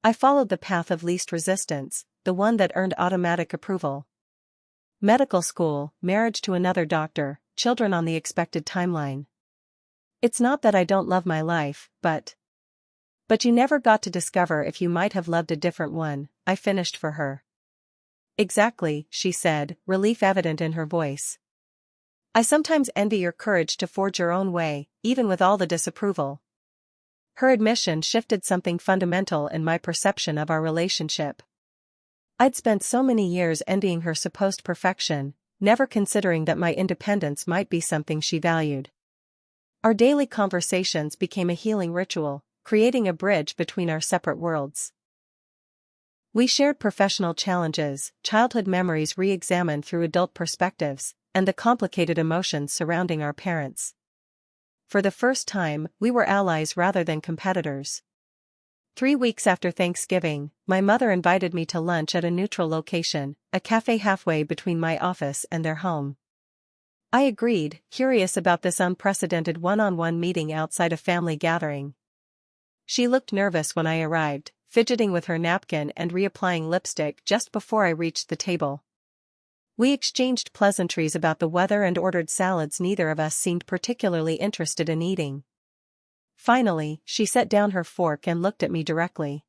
"I followed the path of least resistance, the one that earned automatic approval. Medical school, marriage to another doctor, children on the expected timeline. It's not that I don't love my life, but you never got to discover if you might have loved a different one," I finished for her. "Exactly," she said, relief evident in her voice. "I sometimes envy your courage to forge your own way, even with all the disapproval." Her admission shifted something fundamental in my perception of our relationship. I'd spent so many years envying her supposed perfection, never considering that my independence might be something she valued. Our daily conversations became a healing ritual, creating a bridge between our separate worlds. We shared professional challenges, childhood memories re-examined through adult perspectives, and the complicated emotions surrounding our parents. For the first time, we were allies rather than competitors. 3 weeks after Thanksgiving, my mother invited me to lunch at a neutral location, a cafe halfway between my office and their home. I agreed, curious about this unprecedented one-on-one meeting outside a family gathering. She looked nervous when I arrived, fidgeting with her napkin and reapplying lipstick just before I reached the table. We exchanged pleasantries about the weather and ordered salads neither of us seemed particularly interested in eating. Finally, she set down her fork and looked at me directly.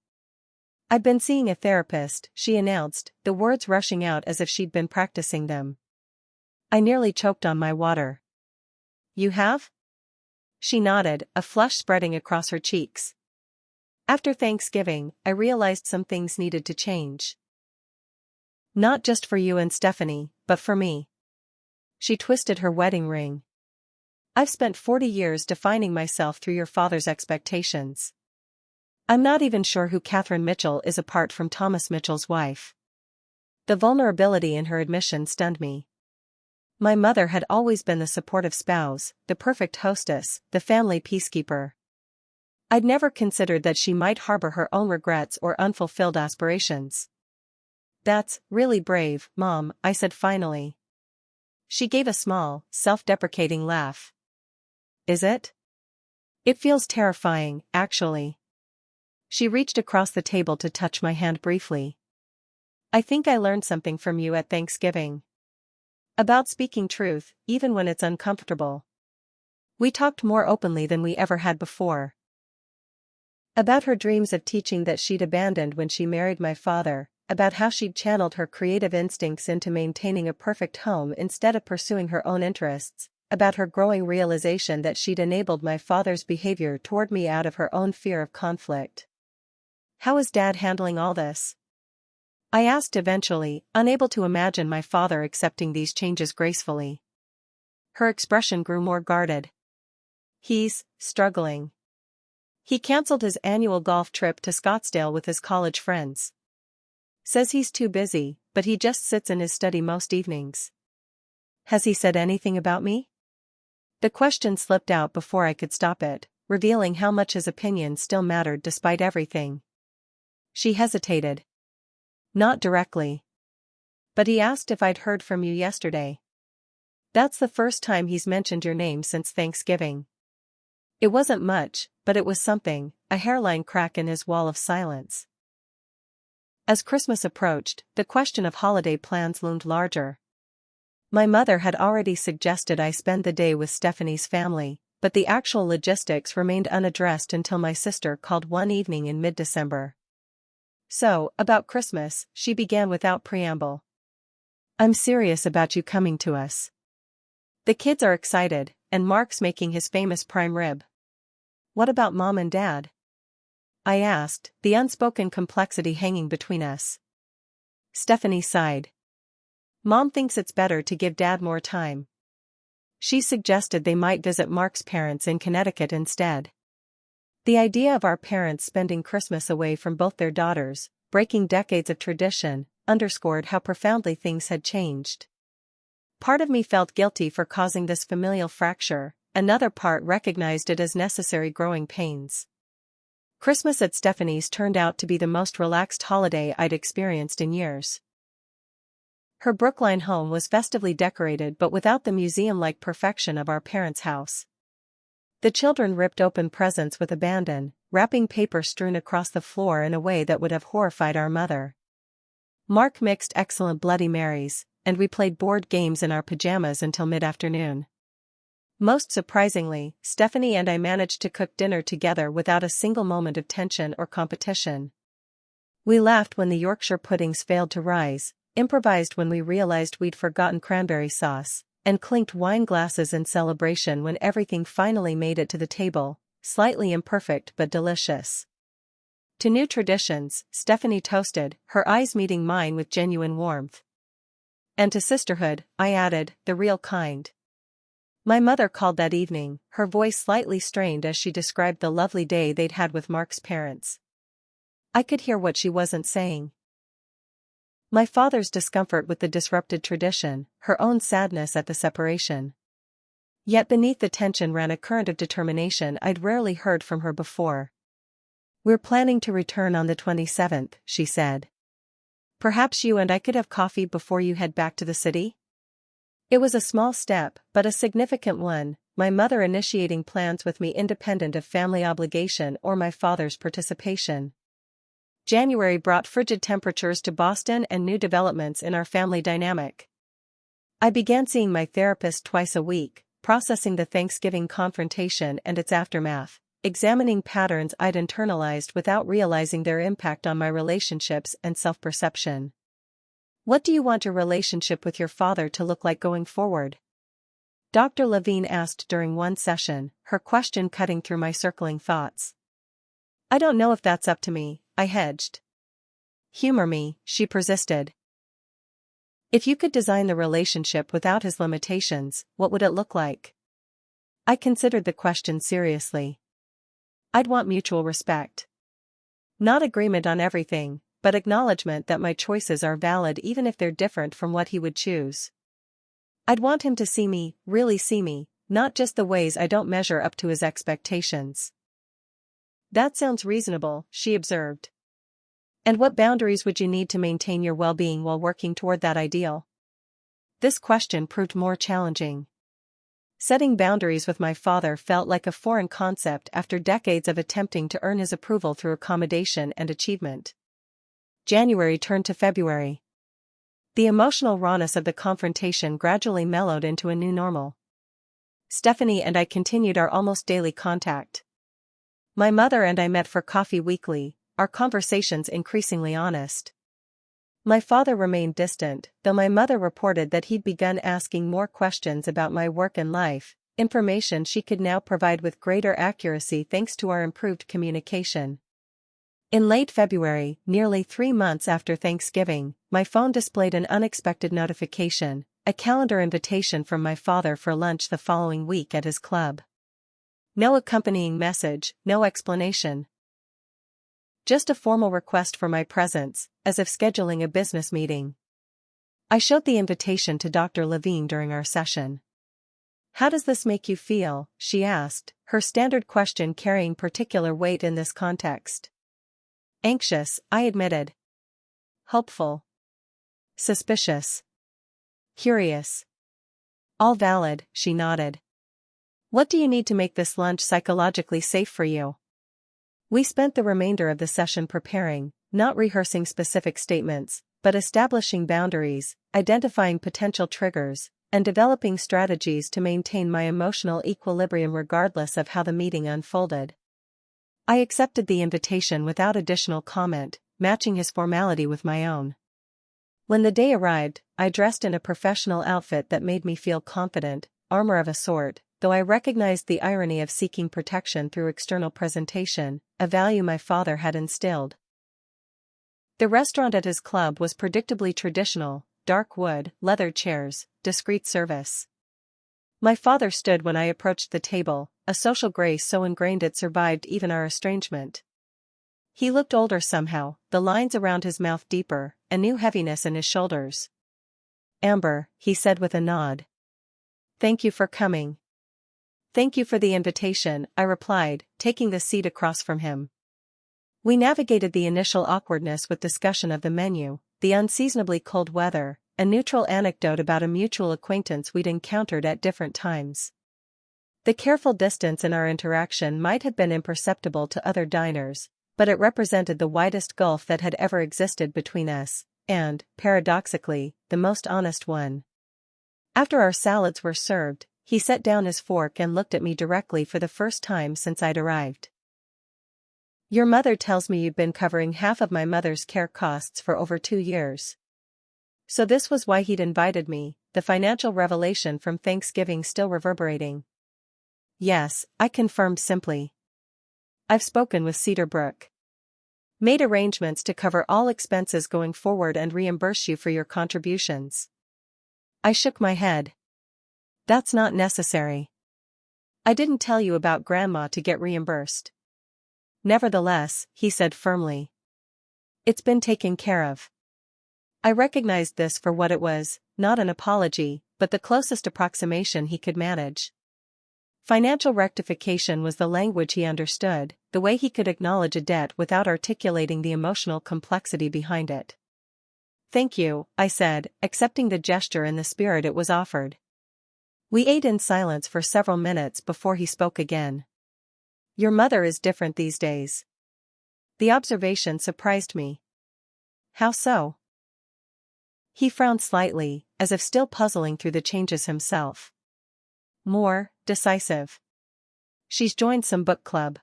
"I've been seeing a therapist," she announced, the words rushing out as if she'd been practicing them. I nearly choked on my water. "You have?" She nodded, a flush spreading across her cheeks. "After Thanksgiving, I realized some things needed to change. Not just for you and Stephanie, but for me." She twisted her wedding ring. "I've spent 40 years defining myself through your father's expectations. I'm not even sure who Catherine Mitchell is apart from Thomas Mitchell's wife." The vulnerability in her admission stunned me. My mother had always been the supportive spouse, the perfect hostess, the family peacekeeper. I'd never considered that she might harbor her own regrets or unfulfilled aspirations. "That's really brave, Mom," I said finally. She gave a small, self-deprecating laugh. Is it? It feels terrifying, actually. She reached across the table to touch my hand briefly. I think I learned something from you at Thanksgiving. About speaking truth, even when it's uncomfortable. We talked more openly than we ever had before. About her dreams of teaching that she'd abandoned when she married my father, about how she'd channeled her creative instincts into maintaining a perfect home instead of pursuing her own interests, about her growing realization that she'd enabled my father's behavior toward me out of her own fear of conflict. How is Dad handling all this? I asked eventually, unable to imagine my father accepting these changes gracefully. Her expression grew more guarded. He's struggling. He canceled his annual golf trip to Scottsdale with his college friends. Says he's too busy, but he just sits in his study most evenings. Has he said anything about me? The question slipped out before I could stop it, revealing how much his opinion still mattered despite everything. She hesitated. Not directly. But he asked if I'd heard from you yesterday. That's the first time he's mentioned your name since Thanksgiving. It wasn't much, but it was something, a hairline crack in his wall of silence. As Christmas approached, the question of holiday plans loomed larger. My mother had already suggested I spend the day with Stephanie's family, but the actual logistics remained unaddressed until my sister called one evening in mid-December. So, about Christmas, she began without preamble. I'm serious about you coming to us. The kids are excited, and Mark's making his famous prime rib. What about Mom and Dad? I asked, the unspoken complexity hanging between us. Stephanie sighed. Mom thinks it's better to give Dad more time. She suggested they might visit Mark's parents in Connecticut instead. The idea of our parents spending Christmas away from both their daughters, breaking decades of tradition, underscored how profoundly things had changed. Part of me felt guilty for causing this familial fracture, another part recognized it as necessary growing pains. Christmas at Stephanie's turned out to be the most relaxed holiday I'd experienced in years. Her Brookline home was festively decorated but without the museum-like perfection of our parents' house. The children ripped open presents with abandon, wrapping paper strewn across the floor in a way that would have horrified our mother. Mark mixed excellent Bloody Marys, and we played board games in our pajamas until mid-afternoon. Most surprisingly, Stephanie and I managed to cook dinner together without a single moment of tension or competition. We laughed when the Yorkshire puddings failed to rise, improvised when we realized we'd forgotten cranberry sauce, and clinked wine glasses in celebration when everything finally made it to the table, slightly imperfect but delicious. To new traditions, Stephanie toasted, her eyes meeting mine with genuine warmth. And to sisterhood, I added, the real kind. My mother called that evening, her voice slightly strained as she described the lovely day they'd had with Mark's parents. I could hear what she wasn't saying. My father's discomfort with the disrupted tradition, her own sadness at the separation. Yet beneath the tension ran a current of determination I'd rarely heard from her before. We're planning to return on the 27th, she said. Perhaps you and I could have coffee before you head back to the city? It was a small step, but a significant one, my mother initiating plans with me independent of family obligation or my father's participation. January brought frigid temperatures to Boston and new developments in our family dynamic. I began seeing my therapist twice a week, processing the Thanksgiving confrontation and its aftermath, examining patterns I'd internalized without realizing their impact on my relationships and self-perception. What do you want your relationship with your father to look like going forward? Dr. Levine asked during one session, her question cutting through my circling thoughts. I don't know if that's up to me, I hedged. Humor me, she persisted. If you could design the relationship without his limitations, what would it look like? I considered the question seriously. I'd want mutual respect. Not agreement on everything, but acknowledgement that my choices are valid even if they're different from what he would choose. I'd want him to see me, really see me, not just the ways I don't measure up to his expectations. That sounds reasonable, she observed. And what boundaries would you need to maintain your well-being while working toward that ideal? this question proved more challenging. Setting boundaries with my father felt like a foreign concept after decades of attempting to earn his approval through accommodation and achievement. January turned to February. The emotional rawness of the confrontation gradually mellowed into a new normal. Stephanie and I continued our almost daily contact. My mother and I met for coffee weekly, our conversations increasingly honest. My father remained distant, though my mother reported that he'd begun asking more questions about my work and life, information she could now provide with greater accuracy thanks to our improved communication. In late February, nearly 3 months after Thanksgiving, my phone displayed an unexpected notification, a calendar invitation from my father for lunch the following week at his club. No accompanying message, no explanation. Just a formal request for my presence, as if scheduling a business meeting. I showed the invitation to Dr. Levine during our session. "How does this make you feel?" she asked, her standard question carrying particular weight in this context. "Anxious," I admitted. "Hopeful." "Suspicious." "Curious." "All valid," she nodded. "What do you need to make this lunch psychologically safe for you?" We spent the remainder of the session preparing, not rehearsing specific statements, but establishing boundaries, identifying potential triggers, and developing strategies to maintain my emotional equilibrium regardless of how the meeting unfolded. I accepted the invitation without additional comment, matching his formality with my own. When the day arrived, I dressed in a professional outfit that made me feel confident, armor of a sort, though I recognized the irony of seeking protection through external presentation, a value my father had instilled. The restaurant at his club was predictably traditional, dark wood, leather chairs, discreet service. My father stood when I approached the table, a social grace so ingrained it survived even our estrangement. He looked older somehow, the lines around his mouth deeper, a new heaviness in his shoulders. "Amber," he said with a nod. "Thank you for coming." "Thank you for the invitation," I replied, taking the seat across from him. We navigated the initial awkwardness with discussion of the menu, the unseasonably cold weather, a neutral anecdote about a mutual acquaintance we'd encountered at different times. The careful distance in our interaction might have been imperceptible to other diners, but it represented the widest gulf that had ever existed between us, and, paradoxically, the most honest one. After our salads were served, he set down his fork and looked at me directly for the first time since I'd arrived. "Your mother tells me you'd been covering half of my mother's care costs for over 2 years. So this was why he'd invited me, the financial revelation from Thanksgiving still reverberating. "Yes," I confirmed simply. "I've spoken with Cedar Brook. Made arrangements to cover all expenses going forward and reimburse you for your contributions." I shook my head. "That's not necessary. I didn't tell you about Grandma to get reimbursed." "Nevertheless," he said firmly, "it's been taken care of." I recognized this for what it was, not an apology, but the closest approximation he could manage. Financial rectification was the language he understood, the way he could acknowledge a debt without articulating the emotional complexity behind it. "Thank you," I said, accepting the gesture in the spirit it was offered. We ate in silence for several minutes before he spoke again. "Your mother is different these days." The observation surprised me. "How so?" He frowned slightly, as if still puzzling through the changes himself. "More decisive. She's joined some book club.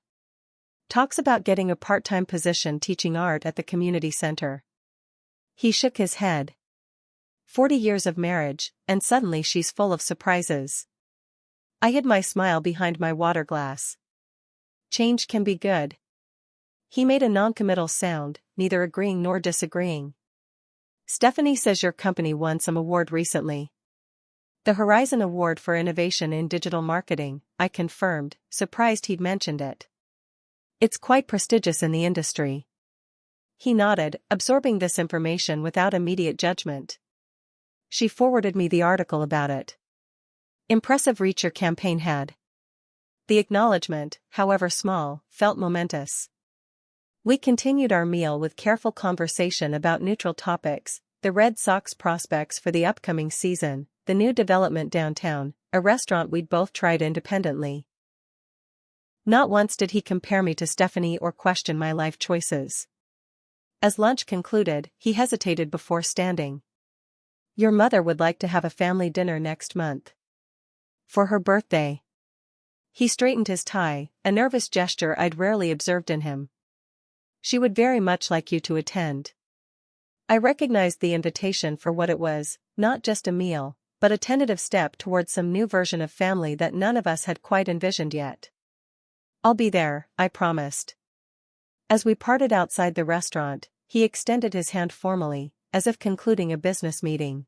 Talks about getting a part-time position teaching art at the community center." He shook his head. 40 years of marriage, and suddenly she's full of surprises. I hid my smile behind my water glass. Change can be good. He made a non-committal sound, neither agreeing nor disagreeing. "Stephanie says your company won some award recently." "The Horizon Award for Innovation in Digital Marketing," I confirmed, surprised he'd mentioned it. "It's quite prestigious in the industry." He nodded, absorbing this information without immediate judgment. "She forwarded me the article about it. Impressive reach your campaign had." The acknowledgement, however small, felt momentous. We continued our meal with careful conversation about neutral topics, the Red Sox prospects for the upcoming season, the new development downtown, a restaurant we'd both tried independently. Not once did he compare me to Stephanie or question my life choices. As lunch concluded, he hesitated before standing. "Your mother would like to have a family dinner next month. For her birthday." He straightened his tie, a nervous gesture I'd rarely observed in him. "She would very much like you to attend." I recognized the invitation for what it was, not just a meal, but a tentative step towards some new version of family that none of us had quite envisioned yet. "I'll be there," I promised. As we parted outside the restaurant, he extended his hand formally, as if concluding a business meeting.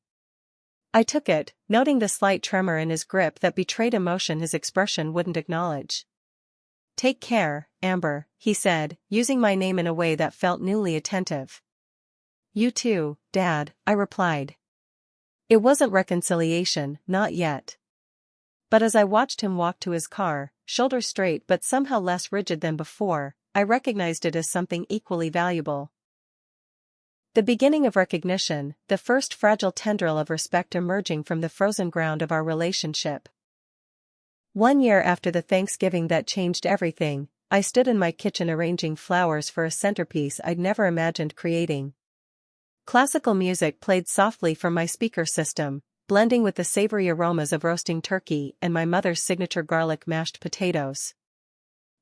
I took it, noting the slight tremor in his grip that betrayed emotion his expression wouldn't acknowledge. "Take care, Amber," he said, using my name in a way that felt newly attentive. "You too, Dad," I replied. It wasn't reconciliation, not yet. But as I watched him walk to his car, shoulders straight but somehow less rigid than before, I recognized it as something equally valuable. The beginning of recognition, the first fragile tendril of respect emerging from the frozen ground of our relationship. 1 year after the Thanksgiving that changed everything, I stood in my kitchen arranging flowers for a centerpiece I'd never imagined creating. Classical music played softly from my speaker system, blending with the savory aromas of roasting turkey and my mother's signature garlic mashed potatoes.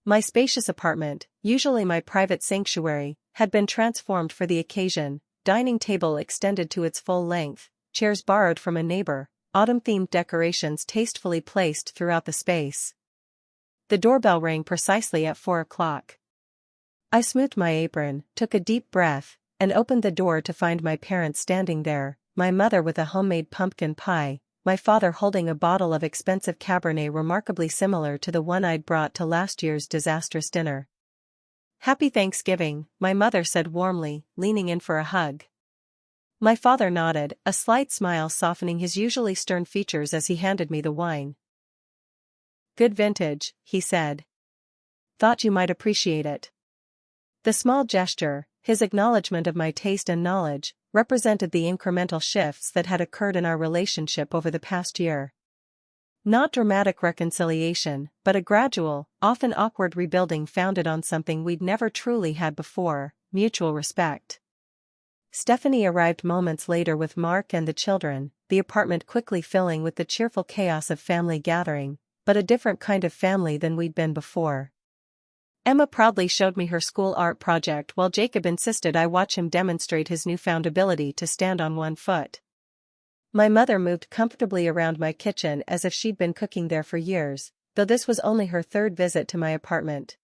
My spacious apartment, usually my private sanctuary, had been transformed for the occasion, dining table extended to its full length, chairs borrowed from a neighbor, autumn-themed decorations tastefully placed throughout the space. The doorbell rang precisely at 4 o'clock. I smoothed my apron, took a deep breath, and opened the door to find my parents standing there, my mother with a homemade pumpkin pie, my father holding a bottle of expensive Cabernet remarkably similar to the one I'd brought to last year's disastrous dinner. "Happy Thanksgiving," my mother said warmly, leaning in for a hug. My father nodded, a slight smile softening his usually stern features as he handed me the wine. "Good vintage," he said. "Thought you might appreciate it." The small gesture, his acknowledgement of my taste and knowledge, represented the incremental shifts that had occurred in our relationship over the past year. Not dramatic reconciliation, but a gradual, often awkward rebuilding founded on something we'd never truly had before, mutual respect. Stephanie arrived moments later with Mark and the children, the apartment quickly filling with the cheerful chaos of family gathering, but a different kind of family than we'd been before. Emma proudly showed me her school art project while Jacob insisted I watch him demonstrate his newfound ability to stand on one foot. My mother moved comfortably around my kitchen as if she'd been cooking there for years, though this was only her third visit to my apartment.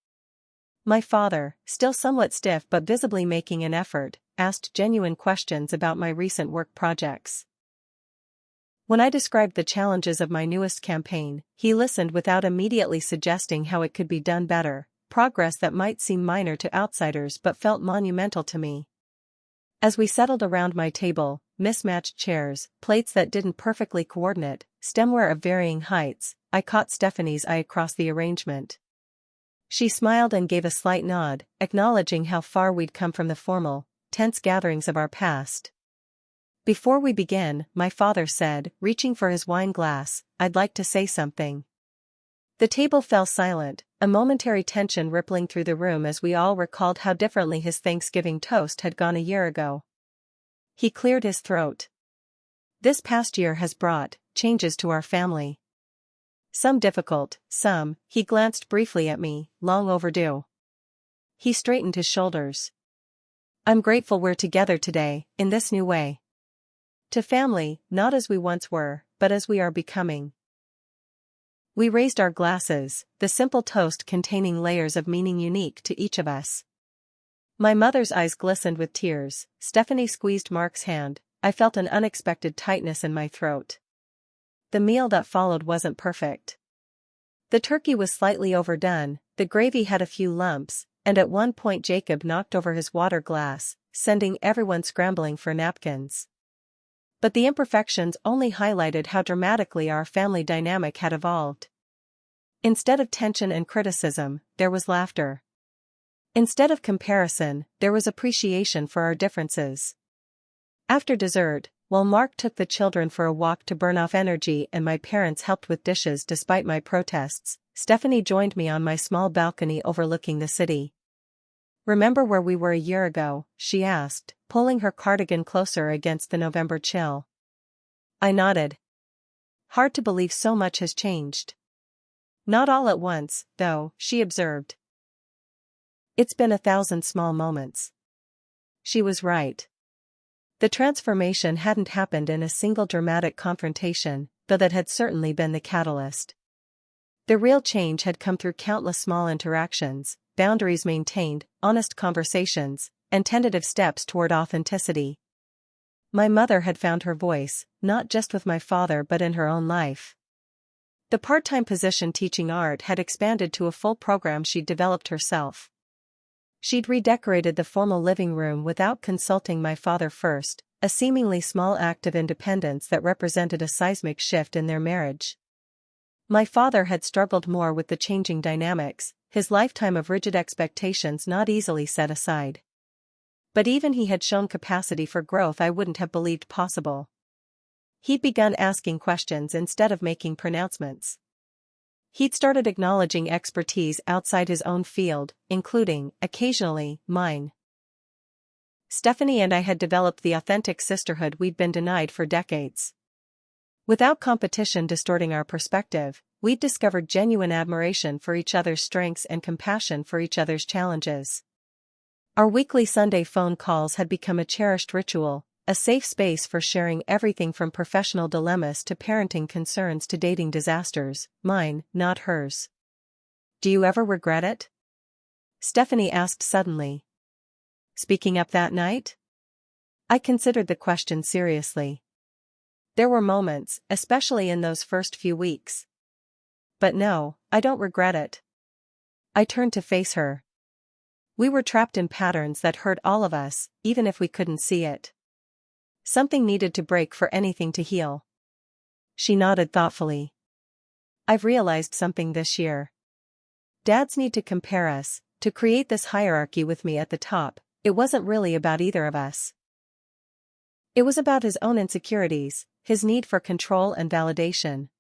My father, still somewhat stiff but visibly making an effort, asked genuine questions about my recent work projects. When I described the challenges of my newest campaign, he listened without immediately suggesting how it could be done better, progress that might seem minor to outsiders but felt monumental to me. As we settled around my table, mismatched chairs, plates that didn't perfectly coordinate, stemware of varying heights, I caught Stephanie's eye across the arrangement. She smiled and gave a slight nod, acknowledging how far we'd come from the formal, tense gatherings of our past. "Before we begin," my father said, reaching for his wine glass, "I'd like to say something." The table fell silent, a momentary tension rippling through the room as we all recalled how differently his Thanksgiving toast had gone a year ago. He cleared his throat. "This past year has brought changes to our family. Some difficult, some," he glanced briefly at me, "long overdue." He straightened his shoulders. "I'm grateful we're together today, in this new way. To family, not as we once were, but as we are becoming." We raised our glasses, the simple toast containing layers of meaning unique to each of us. My mother's eyes glistened with tears. Stephanie squeezed Mark's hand. I felt an unexpected tightness in my throat. The meal that followed wasn't perfect. The turkey was slightly overdone, the gravy had a few lumps, and at one point Jacob knocked over his water glass, sending everyone scrambling for napkins. But the imperfections only highlighted how dramatically our family dynamic had evolved. Instead of tension and criticism, there was laughter. Instead of comparison, there was appreciation for our differences. After dessert, while Mark took the children for a walk to burn off energy and my parents helped with dishes despite my protests, Stephanie joined me on my small balcony overlooking the city. "Remember where we were a year ago?" she asked, pulling her cardigan closer against the November chill. I nodded. "Hard to believe so much has changed." "Not all at once, though," she observed. "It's been 1,000 small moments." She was right. The transformation hadn't happened in a single dramatic confrontation, though that had certainly been the catalyst. The real change had come through countless small interactions, boundaries maintained, honest conversations, and tentative steps toward authenticity. My mother had found her voice, not just with my father but in her own life. The part-time position teaching art had expanded to a full program she'd developed herself. She'd redecorated the formal living room without consulting my father first, a seemingly small act of independence that represented a seismic shift in their marriage. My father had struggled more with the changing dynamics, his lifetime of rigid expectations not easily set aside. But even he had shown capacity for growth I wouldn't have believed possible. He'd begun asking questions instead of making pronouncements. He'd started acknowledging expertise outside his own field, including, occasionally, mine. Stephanie and I had developed the authentic sisterhood we'd been denied for decades. Without competition distorting our perspective, we'd discovered genuine admiration for each other's strengths and compassion for each other's challenges. Our weekly Sunday phone calls had become a cherished ritual, a safe space for sharing everything from professional dilemmas to parenting concerns to dating disasters, mine, not hers. "Do you ever regret it?" Stephanie asked suddenly. "Speaking up that night?" I considered the question seriously. There were moments, especially in those first few weeks. But no, I don't regret it. I turned to face her. We were trapped in patterns that hurt all of us, even if we couldn't see it. Something needed to break for anything to heal. She nodded thoughtfully. "I've realized something this year. Dads need to compare us, to create this hierarchy with me at the top. It wasn't really about either of us. It was about his own insecurities, his need for control and validation.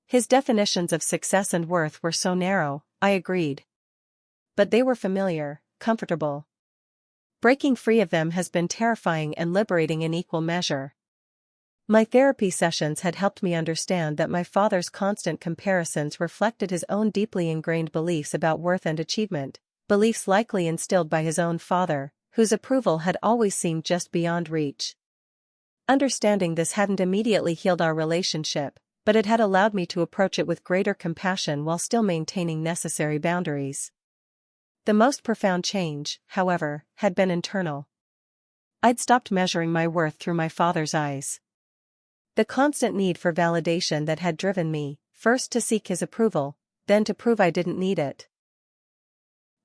His definitions of success and worth were so narrow," I agreed. "But they were familiar, comfortable. Breaking free of them has been terrifying and liberating in equal measure." My therapy sessions had helped me understand that my father's constant comparisons reflected his own deeply ingrained beliefs about worth and achievement, beliefs likely instilled by his own father, whose approval had always seemed just beyond reach. Understanding this hadn't immediately healed our relationship, but it had allowed me to approach it with greater compassion while still maintaining necessary boundaries. The most profound change, however, had been internal. I'd stopped measuring my worth through my father's eyes. The constant need for validation that had driven me, first to seek his approval, then to prove I didn't need it,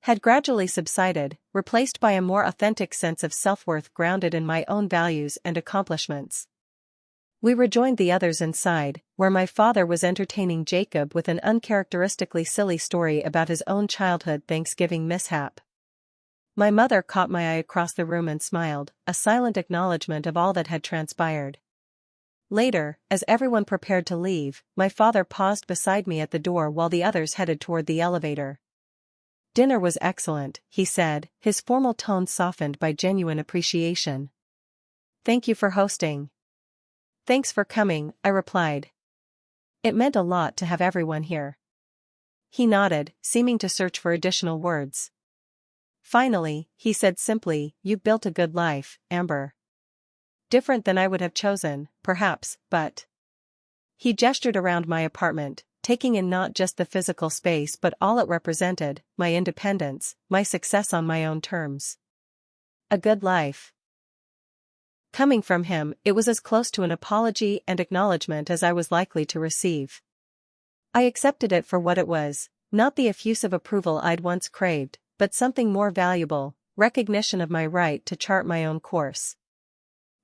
had gradually subsided, replaced by a more authentic sense of self-worth grounded in my own values and accomplishments. We rejoined the others inside, where my father was entertaining Jacob with an uncharacteristically silly story about his own childhood Thanksgiving mishap. My mother caught my eye across the room and smiled, a silent acknowledgement of all that had transpired. Later, as everyone prepared to leave, my father paused beside me at the door while the others headed toward the elevator. "Dinner was excellent," he said, his formal tone softened by genuine appreciation. "Thank you for hosting." "Thanks for coming," I replied. It meant a lot to have everyone here. He nodded, seeming to search for additional words. Finally, he said simply, "You built a good life, Amber. Different than I would have chosen, perhaps, but..." He gestured around my apartment, taking in not just the physical space but all it represented, my independence, my success on my own terms. A good life. Coming from him, it was as close to an apology and acknowledgement as I was likely to receive. I accepted it for what it was, not the effusive approval I'd once craved, but something more valuable, recognition of my right to chart my own course.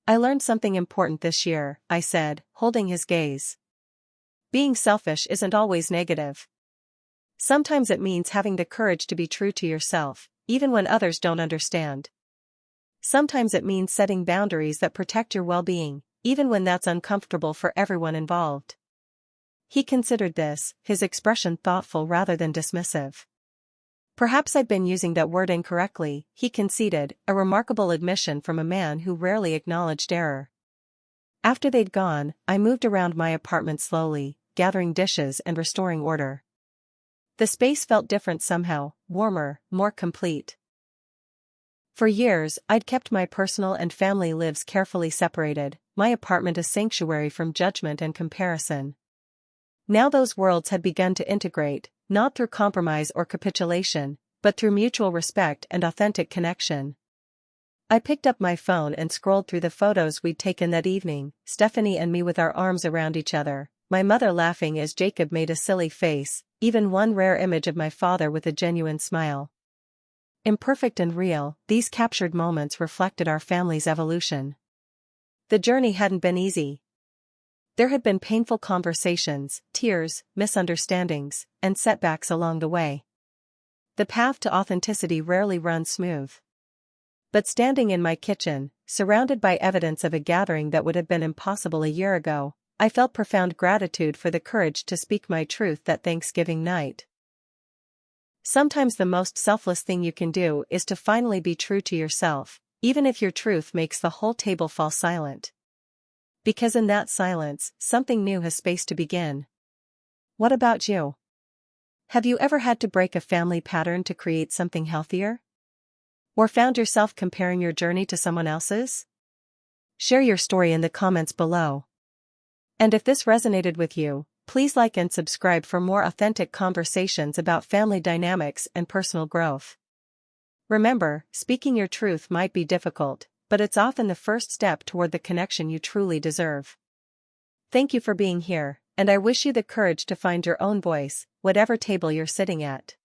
"I learned something important this year," I said, holding his gaze. "Being selfish isn't always negative. Sometimes it means having the courage to be true to yourself, even when others don't understand." Sometimes it means setting boundaries that protect your well-being, even when that's uncomfortable for everyone involved. He considered this, his expression thoughtful rather than dismissive. Perhaps I've been using that word incorrectly, he conceded, a remarkable admission from a man who rarely acknowledged error. After they'd gone, I moved around my apartment slowly, gathering dishes and restoring order. The space felt different somehow, warmer, more complete. For years, I'd kept my personal and family lives carefully separated, my apartment a sanctuary from judgment and comparison. Now those worlds had begun to integrate, not through compromise or capitulation, but through mutual respect and authentic connection. I picked up my phone and scrolled through the photos we'd taken that evening, Stephanie and me with our arms around each other, my mother laughing as Jacob made a silly face, even one rare image of my father with a genuine smile. Imperfect and real, these captured moments reflected our family's evolution. The journey hadn't been easy. There had been painful conversations, tears, misunderstandings, and setbacks along the way. The path to authenticity rarely runs smooth. But standing in my kitchen, surrounded by evidence of a gathering that would have been impossible a year ago, I felt profound gratitude for the courage to speak my truth that Thanksgiving night. Sometimes the most selfless thing you can do is to finally be true to yourself, even if your truth makes the whole table fall silent. Because in that silence, something new has space to begin. What about you? Have you ever had to break a family pattern to create something healthier? Or found yourself comparing your journey to someone else's? Share your story in the comments below. And if this resonated with you, please like and subscribe for more authentic conversations about family dynamics and personal growth. Remember, speaking your truth might be difficult, but it's often the first step toward the connection you truly deserve. Thank you for being here, and I wish you the courage to find your own voice, whatever table you're sitting at.